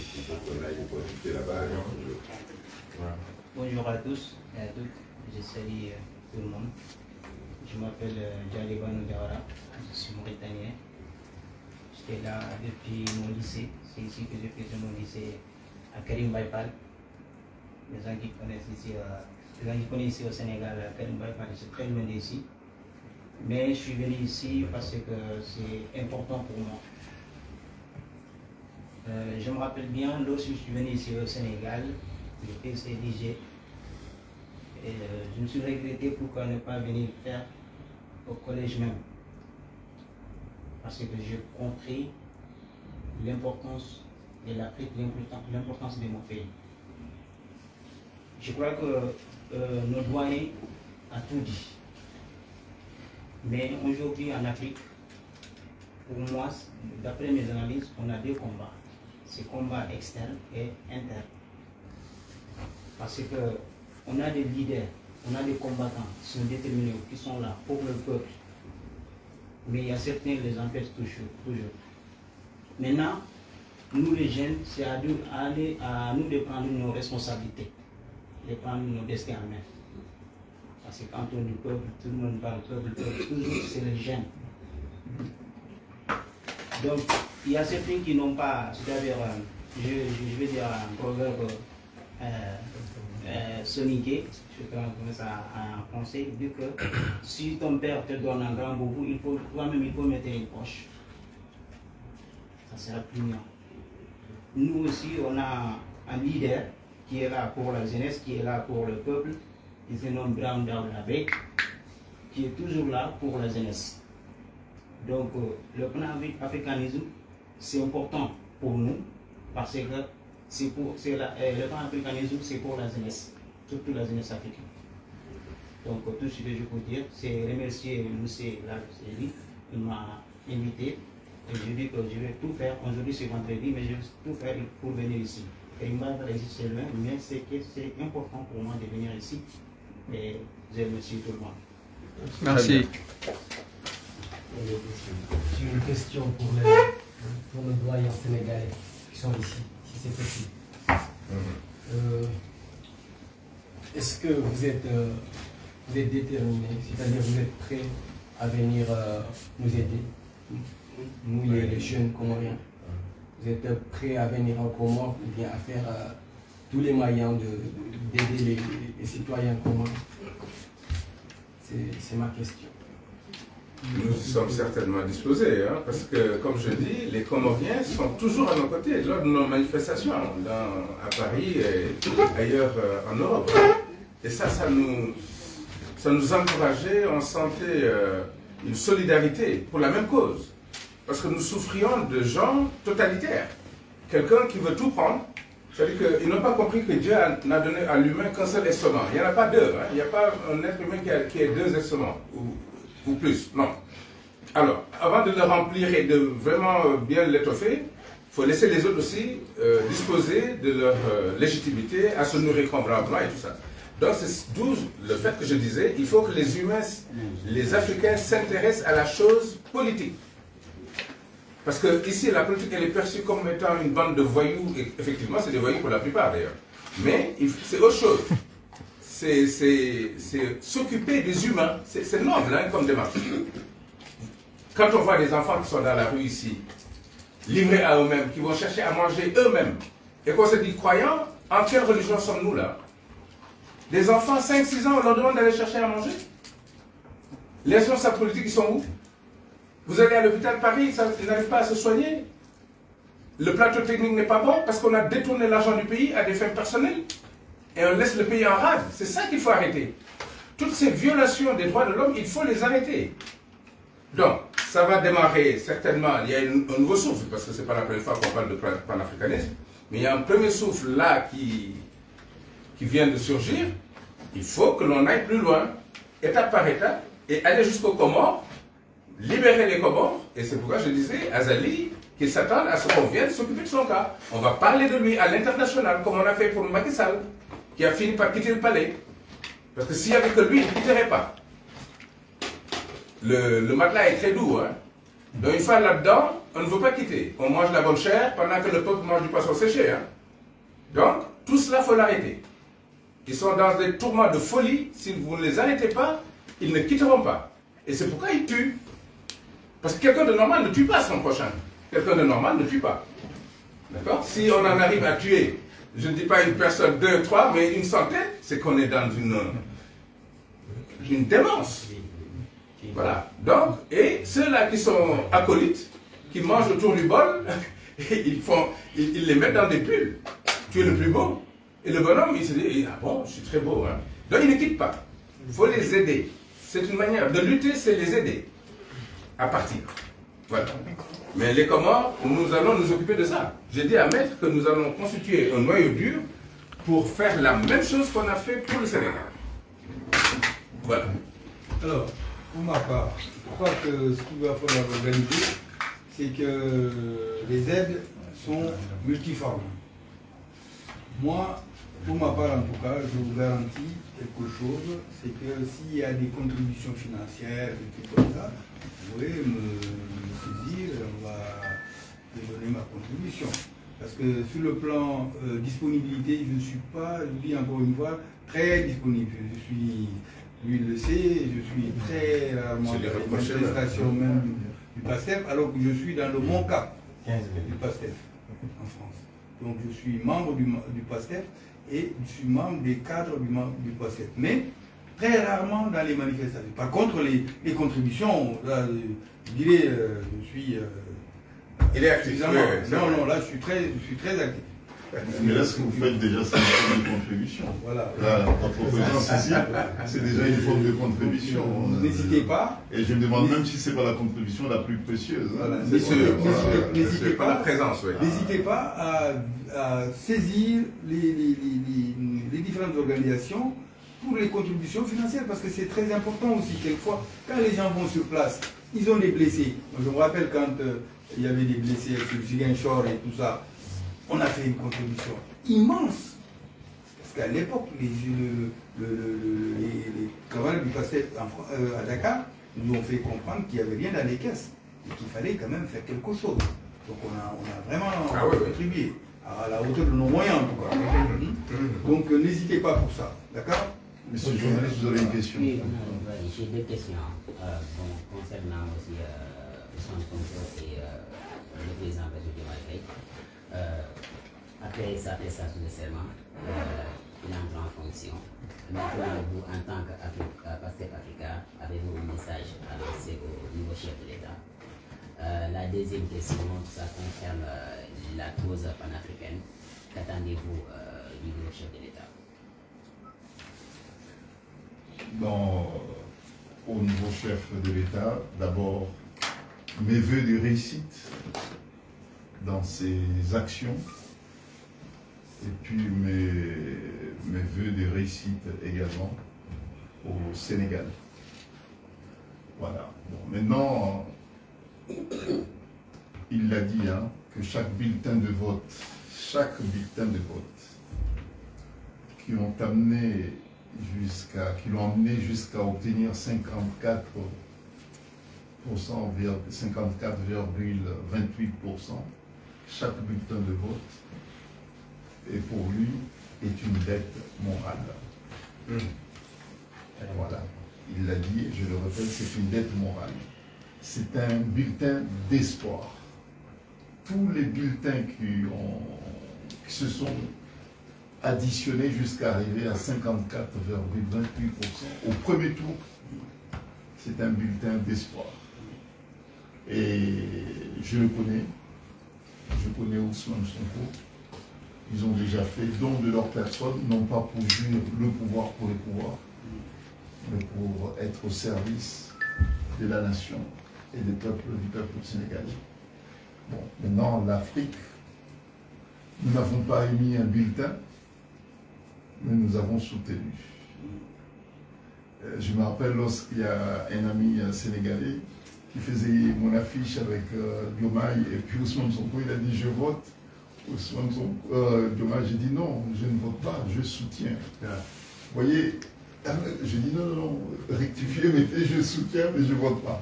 Bonjour à tous et à toutes, je salue tout le monde. Je m'appelle Djaliban Diawara, je suis mauritanien. J'étais là depuis mon lycée, c'est ici que j'ai fait mon lycée à Karim Baïpal. Les gens qui connaissent ici, au Sénégal, Karim Baïpal, c'est très loin d'ici. Mais je suis venu ici parce que c'est important pour moi. Je me rappelle bien, lorsque je suis venu ici au Sénégal, le PCDG, et je me suis regretté pourquoi ne pas venir faire au collège même. Parce que j'ai compris l'importance de l'Afrique, l'importance de mon pays. Je crois que nos doyens a tout dit. Mais aujourd'hui en Afrique, pour moi, d'après mes analyses, on a deux combats. C'est combat externe et interne. Parce qu'on a des leaders, on a des combattants qui sont déterminés, qui sont là pour le peuple. Mais il y a certains qui les empêchent toujours. Maintenant, nous les jeunes, c'est à nous de prendre nos responsabilités, de prendre nos destins en main. Parce que quand on dit peuple, tout le monde parle peuple, toujours c'est les jeunes. Donc, il y a certains qui n'ont pas, c'est-à-dire, je vais dire un proverbe soniqué, je traduis ça en français, dit que si ton père te donne un grand boubou, toi-même il faut mettre une poche. Ça sera plus bien. Nous aussi, on a un leader qui est là pour la jeunesse, qui est là pour le peuple, il se nomme Brown Daoulabe, qui est toujours là pour la jeunesse. Donc, le pan-africanisme, c'est important pour nous, parce que le pan-africanisme, c'est pour la jeunesse, surtout la jeunesse africaine. Donc, tout ce que je peux dire, c'est remercier M. Larceli, il m'a invité, et je dis que je vais tout faire. Aujourd'hui, c'est vendredi, mais je vais tout faire pour venir ici. Et il m'a résisté loin, mais c'est important pour moi de venir ici. Et je remercie tout le monde. Merci. J'ai une question pour nos doyens sénégalais qui sont ici, si c'est possible. Est-ce que vous êtes déterminé, c'est-à-dire vous êtes prêts à venir nous aider, nous les jeunes Comoriens? Vous êtes prêts à venir en Comores ou bien à faire tous les moyens d'aider les citoyens comoriens? C'est ma question. Nous sommes certainement disposés, hein, parce que, comme je dis, les Comoriens sont toujours à nos côtés lors de nos manifestations, à Paris et ailleurs en Europe. Et ça nous encourageait, on sentait une solidarité pour la même cause. Parce que nous souffrions de gens totalitaires. Quelqu'un qui veut tout prendre, c'est-à-dire qu'ils n'ont pas compris que Dieu n'a donné à l'humain qu'un seul instrument. Il n'y en a pas deux, hein. Il n'y a pas un être humain qui ait deux instruments. Ou plus, non. Alors, avant de le remplir et de vraiment bien l'étoffer, il faut laisser les autres aussi disposer de leur légitimité à se nourrir convenablement et tout ça. Donc c'est d'où le fait que je disais, il faut que les humains, les Africains s'intéressent à la chose politique. Parce que ici, la politique, elle est perçue comme étant une bande de voyous, et effectivement, c'est des voyous pour la plupart d'ailleurs. Mais c'est autre chose. C'est s'occuper des humains. C'est noble hein, comme démarche. Quand on voit des enfants qui sont dans la rue ici, livrés à eux-mêmes, qui vont chercher à manger eux-mêmes, et qu'on se dit croyants, en quelle religion sommes-nous là? Des enfants, 5-6 ans, on leur demande d'aller chercher à manger? Les responsables politiques, ils sont où? Vous allez à l'hôpital de Paris, ils n'arrivent pas à se soigner. Le plateau technique n'est pas bon parce qu'on a détourné l'argent du pays à des fins personnelles. Et on laisse le pays en rade. C'est ça qu'il faut arrêter. Toutes ces violations des droits de l'homme, il faut les arrêter. Donc, ça va démarrer certainement, il y a un nouveau souffle, parce que ce n'est pas la première fois qu'on parle de panafricanisme, mais il y a un premier souffle là qui vient de surgir. Il faut que l'on aille plus loin, étape par étape, et aller jusqu'aux Comores, libérer les Comores, et c'est pourquoi je disais, Azali, qu'il s'attende à ce qu'on vienne s'occuper de son cas. On va parler de lui à l'international, comme on a fait pour Macky Sall, qui a fini par quitter le palais. Parce que s'il n'y avait que lui, il ne quitterait pas. Le matelas est très doux. Hein? Donc une fois là-dedans, on ne veut pas quitter. On mange la bonne chair pendant que le peuple mange du poisson séché. Hein? Donc, tout cela, il faut l'arrêter. Ils sont dans des tourments de folie. Si vous ne les arrêtez pas, ils ne quitteront pas. Et c'est pourquoi ils tuent. Parce que quelqu'un de normal ne tue pas son prochain. Quelqu'un de normal ne tue pas. D'accord? Si on en arrive à tuer, je ne dis pas une personne, 2, 3, mais une centaine, c'est qu'on est dans une démence. Voilà. Donc, et ceux-là qui sont acolytes, qui mangent autour du bol, ils les mettent dans des pulls. Tu es le plus beau. Et le bonhomme, il se dit, ah bon, je suis très beau. Hein? Donc, ils ne quittent pas. Il faut les aider. C'est une manière de lutter, c'est les aider à partir. Voilà. Mais les Comores, nous allons nous occuper de ça. J'ai dit à Maître que nous allons constituer un noyau dur pour faire la même chose qu'on a fait pour le Sénégal. Voilà. Alors, pour ma part, je crois que ce qu'il va falloir organiser, c'est que les aides sont multiformes. Moi, pour ma part en tout cas, je vous garantis quelque chose, c'est que s'il y a des contributions financières, des trucs comme ça, vous pouvez me saisir, on va me donner ma contribution. Parce que sur le plan disponibilité, je ne suis pas, je dis encore une fois, très disponible. Je suis, lui le sait, je suis très rarement dans les manifestations même du PASTEF, alors que je suis dans le Mont Cap du PASTEF en France. Donc je suis membre du PASTEF et je suis membre des cadres du PASTEF. Mais très rarement dans les manifestations. Par contre, les contributions, là, je dirais, je suis... il est actif. Non, là, je suis très actif. Mais là, ce que vous faites déjà, c'est une forme de contribution. Voilà. Là, votre présence ici, c'est déjà une forme de contribution. N'hésitez pas. Et je me demande même si ce n'est pas la contribution la plus précieuse. Voilà. N'hésitez pas, la présence, oui. N'hésitez pas à saisir les différentes organisations pour les contributions financières, parce que c'est très important aussi. Quelquefois, quand les gens vont sur place, ils ont des blessés. Je me rappelle quand il y avait des blessés sur Ziguinchor et tout ça, on a fait une contribution immense. Parce qu'à l'époque, les camarades du PASTEF à Dakar nous ont fait comprendre qu'il n'y avait rien dans les caisses et qu'il fallait quand même faire quelque chose. Donc on a vraiment contribué à la hauteur de nos moyens en tout cas. Donc n'hésitez pas pour ça. D'accord? Monsieur le journaliste, vous avez une question? Oui, j'ai deux questions concernant aussi son contrôle et le président Bassirou Diomaye Faye. Après sa prestation de serment, il entre en fonction. Maintenant, vous, en tant que PASTEF Africa, avez-vous un message à lancer au nouveau chef de l'État? La deuxième question, ça concerne la cause panafricaine. Qu'attendez-vous du nouveau chef de l'État? Au nouveau chef de l'État, d'abord, mes voeux de réussite dans ses actions, et puis mes voeux de réussite également au Sénégal. Voilà. Bon, maintenant, il l'a dit, hein, que chaque bulletin de vote qui ont amené qui l'ont amené jusqu'à obtenir 54,28%. Chaque bulletin de vote, et pour lui, est une dette morale. Voilà, il l'a dit, je le répète, c'est une dette morale. C'est un bulletin d'espoir. Tous les bulletins qui se sont additionnés jusqu'à arriver à 54,28% au premier tour, c'est un bulletin d'espoir. Et je le connais. Je connais Ousmane Sonko. Ils ont déjà fait don de leur personne, non pas pour jouir le pouvoir pour le pouvoir, mais pour être au service de la nation et du peuple sénégalais. Bon, maintenant, l'Afrique, nous n'avons pas émis un bulletin, mais nous avons soutenu. Je me rappelle lorsqu'il y a un ami sénégalais qui faisait mon affiche avec Diomaye, et puis Ousmane Sonko, il a dit je vote. Ousmane Sonko, Diomaye, j'ai dit non, je ne vote pas, je soutiens. Vous voyez, je dis non, rectifiez, mettez je soutiens, mais je ne vote pas.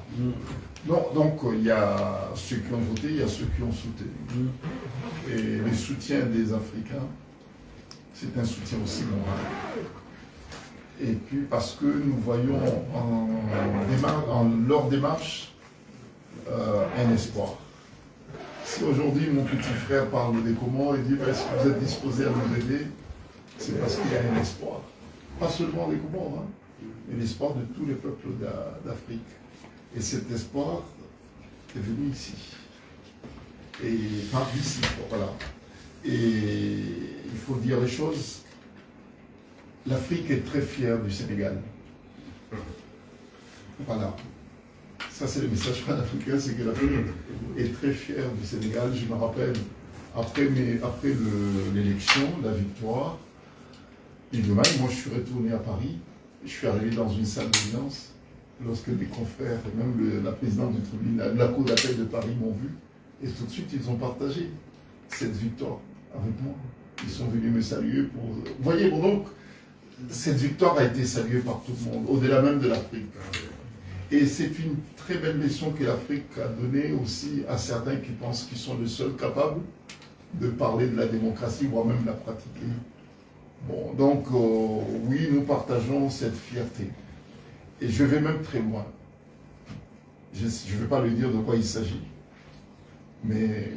Non, donc il y a ceux qui ont voté, il y a ceux qui ont soutenu. Et le soutien des Africains, c'est un soutien aussi moral. Et puis parce que nous voyons en leur démarche un espoir. Si aujourd'hui mon petit frère parle des Comores et dit est-ce que vous êtes disposé à nous aider, c'est parce qu'il y a un espoir. Pas seulement des Comores, hein, mais l'espoir de tous les peuples d'Afrique. Et cet espoir est venu ici. Et par ici, voilà. Et il faut dire les choses. L'Afrique est très fière du Sénégal. Voilà. Ça, c'est le message panafricain, c'est que l'Afrique est très fière du Sénégal. Je me rappelle, après l'élection, la victoire, et demain, moi, je suis retourné à Paris. Je suis arrivé dans une salle d'audience lorsque mes confrères et même la présidente du tribunal, la cour d'appel de Paris m'ont vu. Et tout de suite, ils ont partagé cette victoire avec moi. Ils sont venus me saluer pour... Vous voyez, bon, donc, cette victoire a été saluée par tout le monde, au-delà même de l'Afrique. Et c'est une très belle leçon que l'Afrique a donnée aussi à certains qui pensent qu'ils sont les seuls capables de parler de la démocratie, voire même de la pratiquer. Bon, donc, oui, nous partageons cette fierté. Et je vais même très loin. Je ne vais pas lui dire de quoi il s'agit. Mais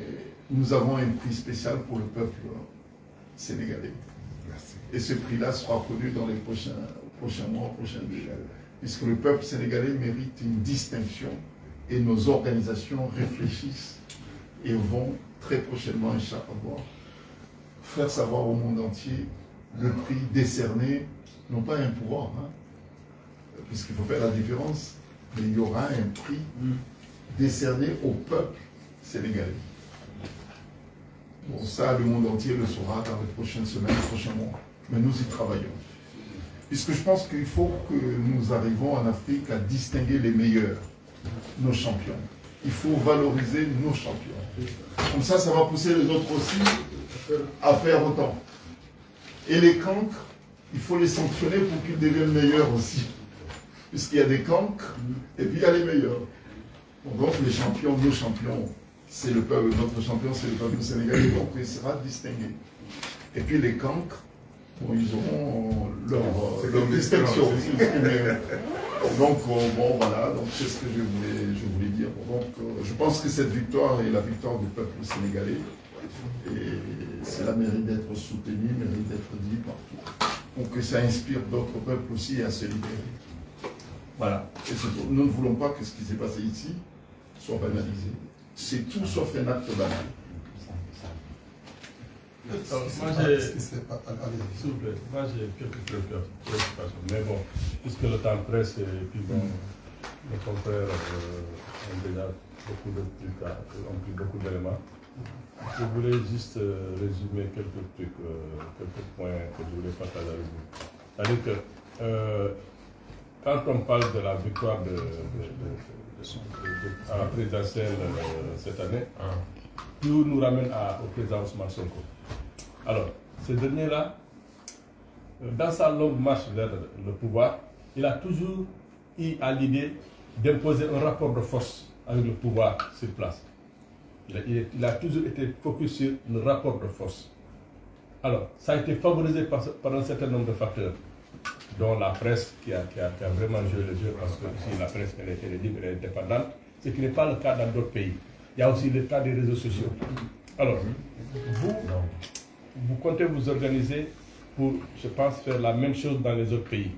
nous avons un prix spécial pour le peuple sénégalais. Merci. Et ce prix-là sera connu dans les prochains mois, prochaines années. Puisque le peuple sénégalais mérite une distinction et nos organisations réfléchissent et vont très prochainement, Inch'Allah, faire savoir au monde entier le prix décerné, non pas un pouvoir, hein, puisqu'il faut faire la différence, mais il y aura un prix décerné au peuple sénégalais. Bon, ça, le monde entier le saura dans les prochaines semaines, les prochains mois. Mais nous y travaillons. Puisque je pense qu'il faut que nous arrivons en Afrique à distinguer les meilleurs, nos champions. Il faut valoriser nos champions. Comme ça, ça va pousser les autres aussi à faire autant. Et les cancres, il faut les sanctionner pour qu'ils deviennent meilleurs aussi. Puisqu'il y a des cancres, et puis il y a les meilleurs. Donc les champions, nos champions, c'est le peuple, notre champion, c'est le peuple sénégalais, donc il sera distingué. Et puis les cancres, bon, ils auront leur distinction. Donc, bon, voilà, donc c'est ce que je voulais dire. Donc, je pense que cette victoire est la victoire du peuple sénégalais. Et cela mérite d'être soutenu, mérite d'être dit partout. Pour que ça inspire d'autres peuples aussi à se libérer. Voilà. Et nous ne voulons pas que ce qui s'est passé ici soit banalisé. C'est tout sauf un acte banal. S'il vous plaît, moi j'ai quelques préoccupations. Mais bon, puisque le temps presse et puis bon, mes confrères ont déjà pris beaucoup d'éléments, je voulais juste résumer quelques trucs, quelques points que je voulais partager avec vous. C'est-à-dire que quand on parle de la victoire à la présidentielle cette année, tout nous ramène au président Ousmane Sonko. Alors, ce dernier-là, dans sa longue marche vers le pouvoir, il a toujours eu à l'idée d'imposer un rapport de force avec le pouvoir sur place. Il a toujours été focus sur le rapport de force. Alors, ça a été favorisé par un certain nombre de facteurs, dont la presse qui a vraiment joué le jeu, parce que ici la presse elle était libre et indépendante, ce qui n'est pas le cas dans d'autres pays. Il y a aussi le cas des réseaux sociaux. Alors, vous comptez vous organiser pour, je pense, faire la même chose dans les autres pays.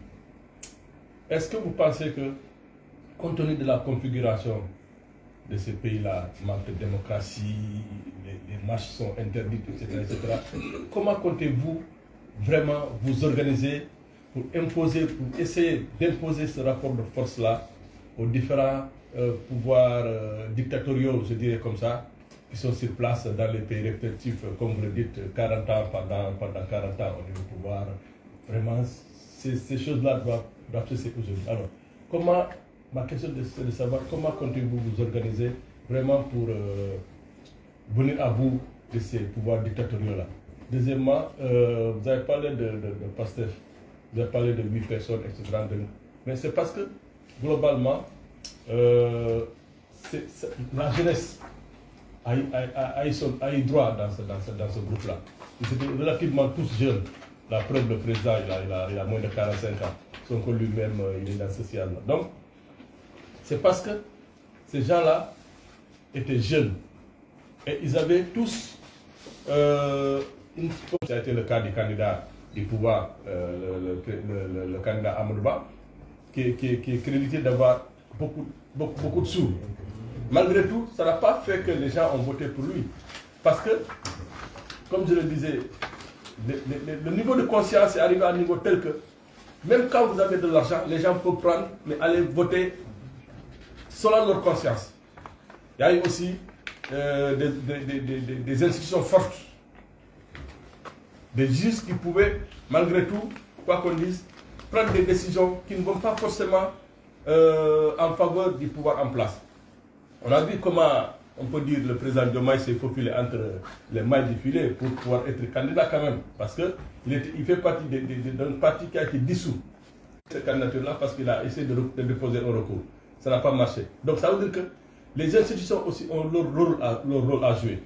Est-ce que vous pensez que, compte tenu de la configuration de ces pays-là, manque de démocratie, les marches sont interdites, etc., comment comptez-vous vraiment vous organiser pour essayer d'imposer ce rapport de force-là aux différents pouvoirs dictatoriaux, je dirais comme ça, qui sont sur place dans les pays respectifs, comme vous le dites, 40 ans, pendant 40 ans, on est au pouvoir. Vraiment, ces choses-là doivent cesser aujourd'hui. Alors, ma question c'est de savoir comment comptez-vous vous organiser vraiment pour venir à bout de ces pouvoirs dictatoriaux-là. Deuxièmement, vous avez parlé de Pastef, vous avez parlé de 8 personnes, etc. Mais c'est parce que, globalement, la jeunesse a eu droit dans ce groupe-là. Ils étaient relativement tous jeunes. La preuve, le président, il a moins de 45 ans. Sonko lui-même, il est dans ce social. Donc, c'est parce que ces gens-là étaient jeunes. Et ils avaient tous ça a été le cas du candidat du pouvoir, le candidat Amadouba, qui est crédité d'avoir beaucoup de sous. Malgré tout, ça n'a pas fait que les gens ont voté pour lui. Parce que, comme je le disais, le niveau de conscience est arrivé à un niveau tel que, même quand vous avez de l'argent, les gens peuvent prendre, mais aller voter selon leur conscience. Il y a eu aussi des institutions fortes, des juges qui pouvaient, malgré tout, quoi qu'on dise, prendre des décisions qui ne vont pas forcément en faveur du pouvoir en place. On a vu comment, on peut dire, le président Diomaye s'est faufilé entre les mailles du filet pour pouvoir être candidat quand même. Parce qu'il fait partie d'un parti qui a été dissous. Cette candidature-là parce qu'il a essayé de déposer un recours. Ça n'a pas marché. Donc ça veut dire que les institutions aussi ont leur rôle à jouer.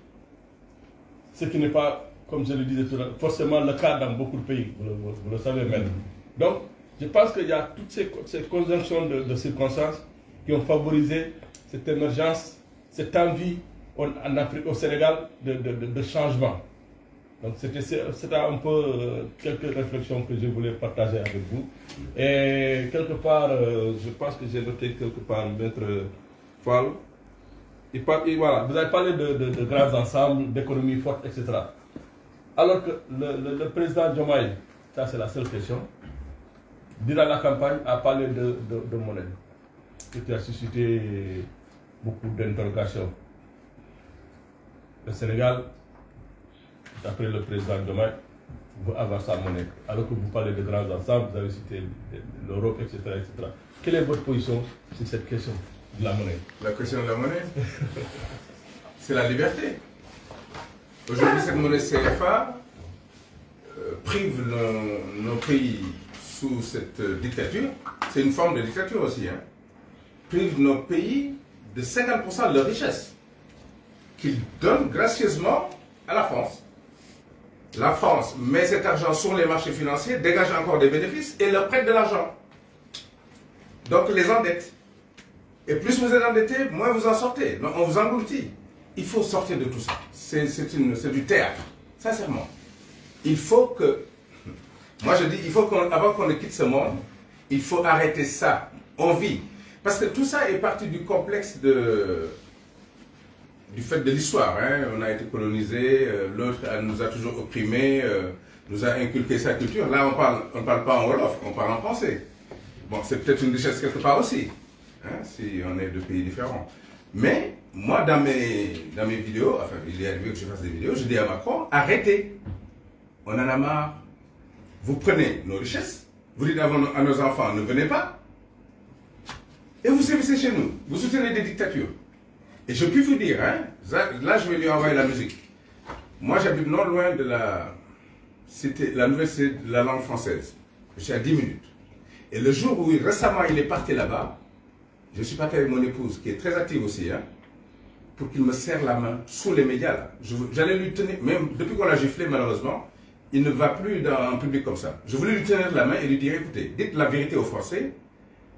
Ce qui n'est pas, comme je le disais tout à l'heure, forcément le cas dans beaucoup de pays. Vous le savez même. Donc, je pense qu'il y a toutes ces conjonctions de circonstances qui ont favorisé cette émergence, cette envie en Afrique, au Sénégal, de changement. Donc c'était un peu quelques réflexions que je voulais partager avec vous. Et quelque part, je pense que j'ai noté quelque part, Maître Fall. Voilà, vous avez parlé de grands ensembles, d'économie forte, etc. Alors que le président Diomaye, ça c'est la seule question, durant la campagne, a parlé de monnaie, qui a suscité beaucoup d'interrogations. Le Sénégal, d'après le président Diomaye, veut avoir sa monnaie. Alors que vous parlez de grands ensembles, vous avez cité l'Europe, etc., etc. Quelle est votre position sur cette question de la monnaie? La question de la monnaie, c'est la liberté. Aujourd'hui, cette monnaie CFA prive nos pays sous cette dictature. C'est une forme de dictature aussi. Prive nos pays de 50% de leur richesse qu'ils donnent gracieusement à la France. La France met cet argent sur les marchés financiers, dégage encore des bénéfices et leur prête de l'argent. Donc les endette. Et plus vous êtes endetté, moins vous en sortez. Donc on vous engloutit. Il faut sortir de tout ça. C'est du théâtre, sincèrement. Il faut que... Moi je dis, il faut qu'avant qu'on ne quitte ce monde, il faut arrêter ça. On vit. Parce que tout ça est parti du complexe du fait de l'histoire. On a été colonisé, l'autre nous a toujours opprimés, nous a inculqué sa culture. Là, on ne parle pas en Wolof, on parle en français. Bon, c'est peut-être une richesse quelque part aussi, si on est de pays différents. Mais moi, dans mes vidéos, enfin, il est arrivé que je fasse des vidéos, je dis à Macron, arrêtez. On en a marre. Vous prenez nos richesses, vous dites à nos enfants, ne venez pas, et vous sévissez chez nous. Vous soutenez des dictatures. Et je puis vous dire, là je vais lui envoyer la musique. Moi j'habite non loin de la nouvelle, c'est la langue française. Je suis à 10 minutes. Et le jour où récemment il est parti là-bas, je suis parti avec mon épouse, qui est très active aussi, hein, pour qu'il me serre la main sous les médias. Là. J'allais lui tenir, même depuis qu'on l'a giflé, malheureusement, il ne va plus dans un public comme ça. Je voulais lui tenir la main et lui dire, écoutez, dites la vérité aux Français,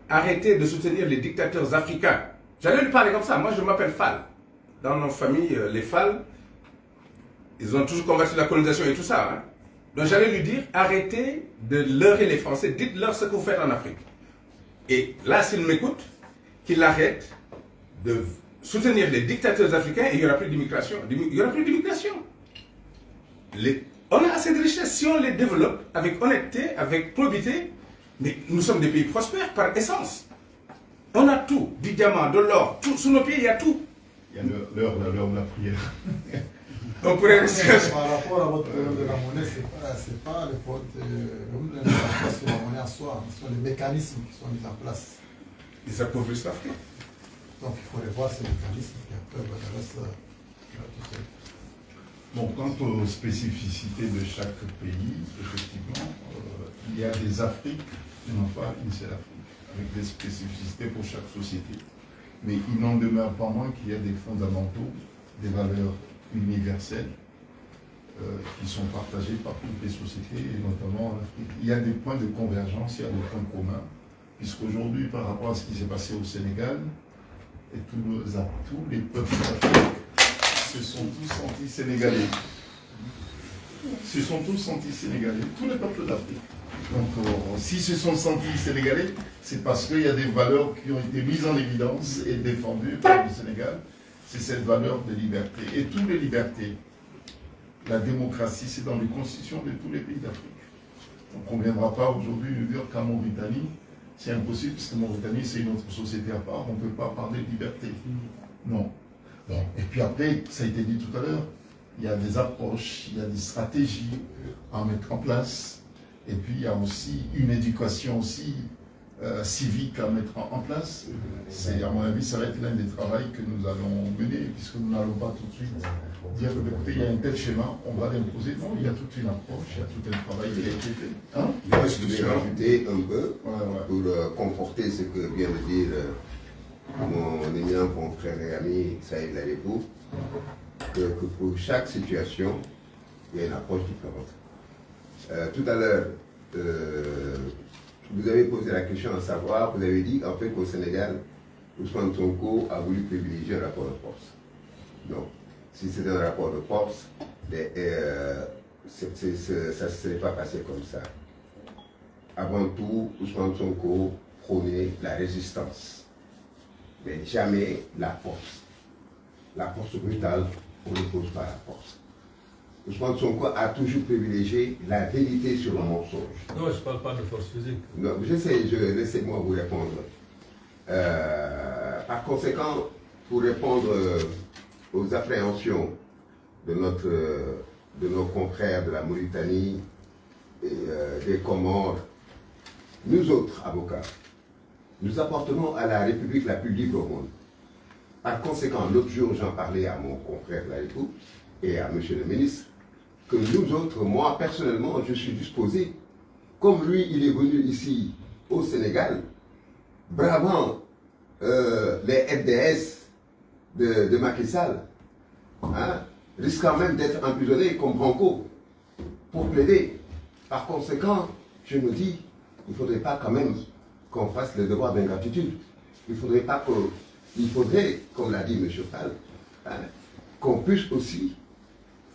arrêtez de soutenir les dictateurs africains. J'allais lui parler comme ça. Moi, je m'appelle Fall. Dans nos familles, les Fall, ils ont toujours combattu la colonisation et tout ça. Hein. Donc j'allais lui dire, arrêtez de leurrer les Français, dites-leur ce que vous faites en Afrique. Et là, s'il m'écoute, qu'il arrête de soutenir les dictateurs africains et il n'y aura plus d'immigration. Il n'y aura plus d'immigration. On a assez de richesses si on les développe avec honnêteté, avec probité. Mais nous sommes des pays prospères par essence. On a tout, du diamant, de l'or, tout. Sous nos pieds, il y a tout. Il y a l'heure de la prière. On pourrait rester... Par rapport à votre problème de la monnaie, ce n'est pas le problème de la monnaie en soi, ce sont les mécanismes qui sont mis en place. Ils appauvrissent l'Afrique. Donc il faut revoir ces mécanismes et après le reste, tout seul. Bon, quant aux spécificités de chaque pays, effectivement, il y a des Afriques, non pas une seule Afrique, avec des spécificités pour chaque société. Mais il n'en demeure pas moins qu'il y a des fondamentaux, des valeurs universelles qui sont partagées par toutes les sociétés, et notamment en Afrique. Il y a des points de convergence, il y a des points communs, puisqu'aujourd'hui, par rapport à ce qui s'est passé au Sénégal, et tous les peuples d'Afrique se sont tous sentis sénégalais. Se sont tous sentis sénégalais, tous les peuples d'Afrique. Donc, s'ils se sont sentis sénégalais, c'est parce qu'il y a des valeurs qui ont été mises en évidence et défendues par le Sénégal. C'est cette valeur de liberté. Et toutes les libertés, la démocratie, c'est dans les constitutions de tous les pays d'Afrique. Donc, on ne viendra pas aujourd'hui nous dire qu'en Mauritanie, c'est impossible, parce que Mauritanie, c'est une autre société à part, on ne peut pas parler de liberté. Non. Bon. Et puis après, ça a été dit tout à l'heure, il y a des approches, il y a des stratégies à mettre en place, et puis il y a aussi une éducation aussi civique à mettre en place. C'est, à mon avis, ça va être l'un des travaux que nous allons mener, puisque nous n'allons pas tout de suite dire que il y a un tel schéma, on va l'imposer. Non, il y a toute une approche, il y a tout un travail qui a été fait. Hein? Je vais rajouter un peu pour conforter ce que vient de dire mon éminent confrère et ami Saïd Larépou, que pour chaque situation, il y a une approche différente. Tout à l'heure, vous avez posé la question à savoir, vous avez dit en fait qu'au Sénégal, Ousmane Sonko a voulu privilégier un rapport de force. Donc, si c'était un rapport de force, ça ne serait pas passé comme ça. Avant tout, Ousmane Sonko prônait la résistance, mais jamais la force. La force brutale, on ne pose pas la force. Ousmane Sonko a toujours privilégié la vérité sur le mensonge. Non, je ne parle pas de force physique. Non, je sais, laissez-moi vous répondre. Par conséquent, pour répondre aux appréhensions de nos confrères de la Mauritanie et des Comores, nous autres avocats, nous appartenons à la République la plus libre au monde. Par conséquent, l'autre jour, j'en parlais à mon confrère Larépou et à monsieur le ministre, que nous autres, moi personnellement, je suis disposé, comme lui, il est venu ici au Sénégal, bravant les FDS de Macky Sall, hein, risquant même d'être emprisonné comme Branco pour plaider. Par conséquent, je me dis, il ne faudrait pas quand même qu'on fasse le devoir d'ingratitude. Il faudrait pas que, il faudrait, comme l'a dit M. Fall, hein, qu'on puisse aussi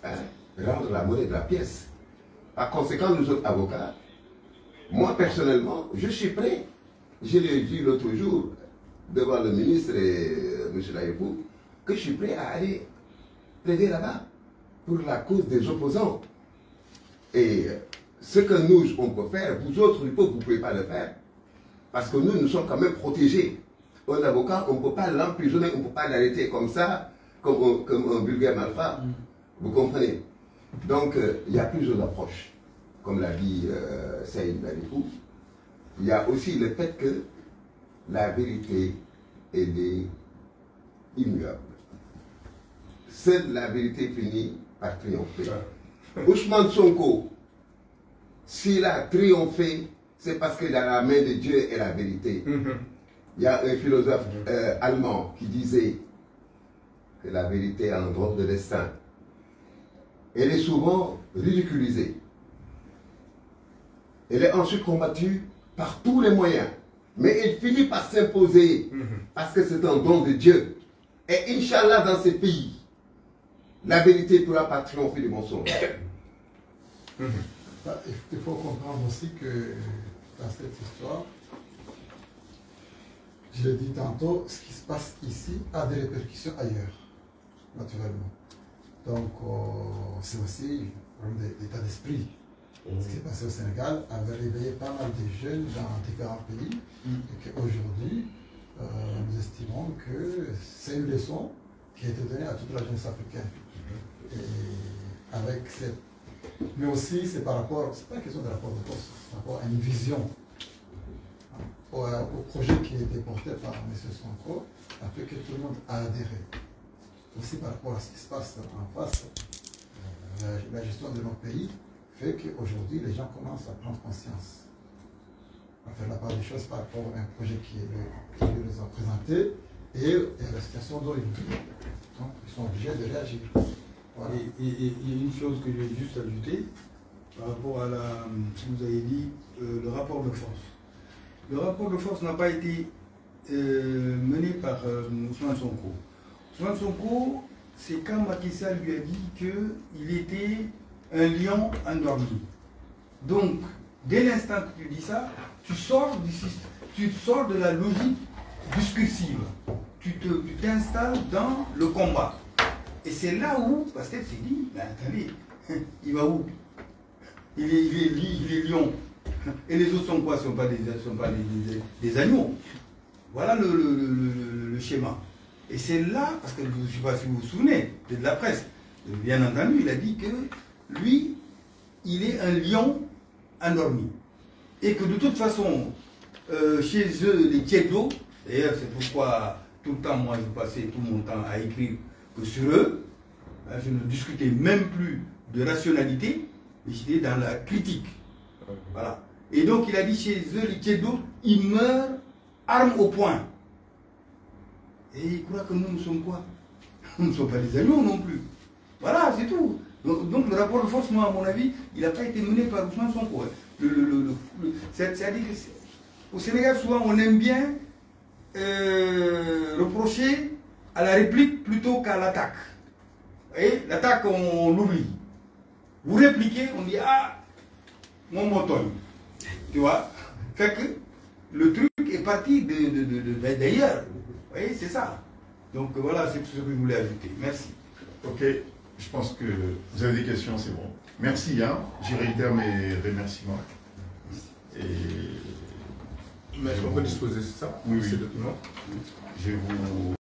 rendre la monnaie de la pièce. Par conséquent, nous autres avocats, moi personnellement, je suis prêt. Je l'ai dit l'autre jour devant le ministre et M. Larépou, que je suis prêt à aller plaider là-bas pour la cause des opposants. Et ce que nous, on peut faire, vous autres, vous ne pouvez pas le faire. Parce que nous, nous sommes quand même protégés. Un avocat, on ne peut pas l'emprisonner, on ne peut pas l'arrêter comme ça, comme un vulgaire malfrat. Vous comprenez? Donc, il y a plusieurs approches. Comme l'a dit Saïd Larépou, il y a aussi le fait que la vérité, elle est immuable. Seule la vérité finit par triompher. Ousmane Sonko s'il a triomphé, c'est parce que dans la main de Dieu est la vérité. Il y a un philosophe allemand qui disait que la vérité a un drôle de destin. Elle est souvent ridiculisée. Elle est ensuite combattue par tous les moyens. Mais elle finit par s'imposer parce que c'est un don de Dieu. Et Inch'Allah, dans ces pays, la vérité ne pourra pas triompher du mensonge. Il faut comprendre aussi que dans cette histoire, je l'ai dit tantôt, ce qui se passe ici a des répercussions ailleurs, naturellement. Donc, c'est aussi un problème d'état d'esprit. Ce qui s'est passé au Sénégal avait réveillé pas mal de jeunes dans différents pays et qu'aujourd'hui, nous estimons que c'est une leçon qui a été donnée à toute la jeunesse africaine. Et avec cette... Mais aussi, c'est par rapport, c'est pas une question de rapport de force, c'est par rapport à une vision. Au projet qui a été porté par M. Sonko, a fait que tout le monde a adhéré. Aussi par rapport à ce qui se passe en face, la gestion de notre pays fait qu'aujourd'hui, les gens commencent à prendre conscience, à faire la part des choses par rapport à un projet qui les a présenté et à la situation dont ils vivent. Donc, ils sont obligés de réagir. Voilà. Et il y a une chose que je vais juste ajouter par rapport à ce que vous avez dit, le rapport de force. Le rapport de force n'a pas été mené par Ousmane Sonko. Ousmane Sonko, c'est quand Macky Sall lui a dit qu'il était un lion endormi. Donc, dès l'instant que tu dis ça, tu sors de la logique discursive. Tu t'installes dans le combat. Et c'est là où Pastef s'est dit, mais attendez, il va où? Il est lion. Et les autres sont quoi? Ce ne sont pas des agneaux. Voilà le schéma. Et c'est là, parce que je ne sais pas si vous vous souvenez de la presse, bien entendu, il a dit que lui, il est un lion endormi. Et que de toute façon, chez eux, les Tchèques, d'ailleurs c'est pourquoi tout le temps, moi je passais tout mon temps à écrire que sur eux, je ne discutais même plus de rationalité, mais j'étais dans la critique. Voilà. Et donc il a dit chez eux, les Tchèques, ils meurent armes au poing. Et il croit que nous sommes quoi? Nous ne sommes pas des agneaux non plus. Voilà, c'est tout. Donc le rapport de force, moi, à mon avis, il n'a pas été mené par Ousmane Sonko. C'est-à-dire qu'au Sénégal, souvent, on aime bien reprocher à la réplique plutôt qu'à l'attaque. Et l'attaque, on l'oublie. Vous répliquez, on dit, ah, mon moton. Tu vois? Fait que le truc est parti d'ailleurs. Vous voyez, c'est ça. Donc voilà, c'est tout ce que je voulais ajouter. Merci. Ok, je pense que vous avez des questions, c'est bon. Merci, hein. J'y réitère mes remerciements. Et... Mais on peut disposer de ça? Oui, oui. Ces documents. Je vous...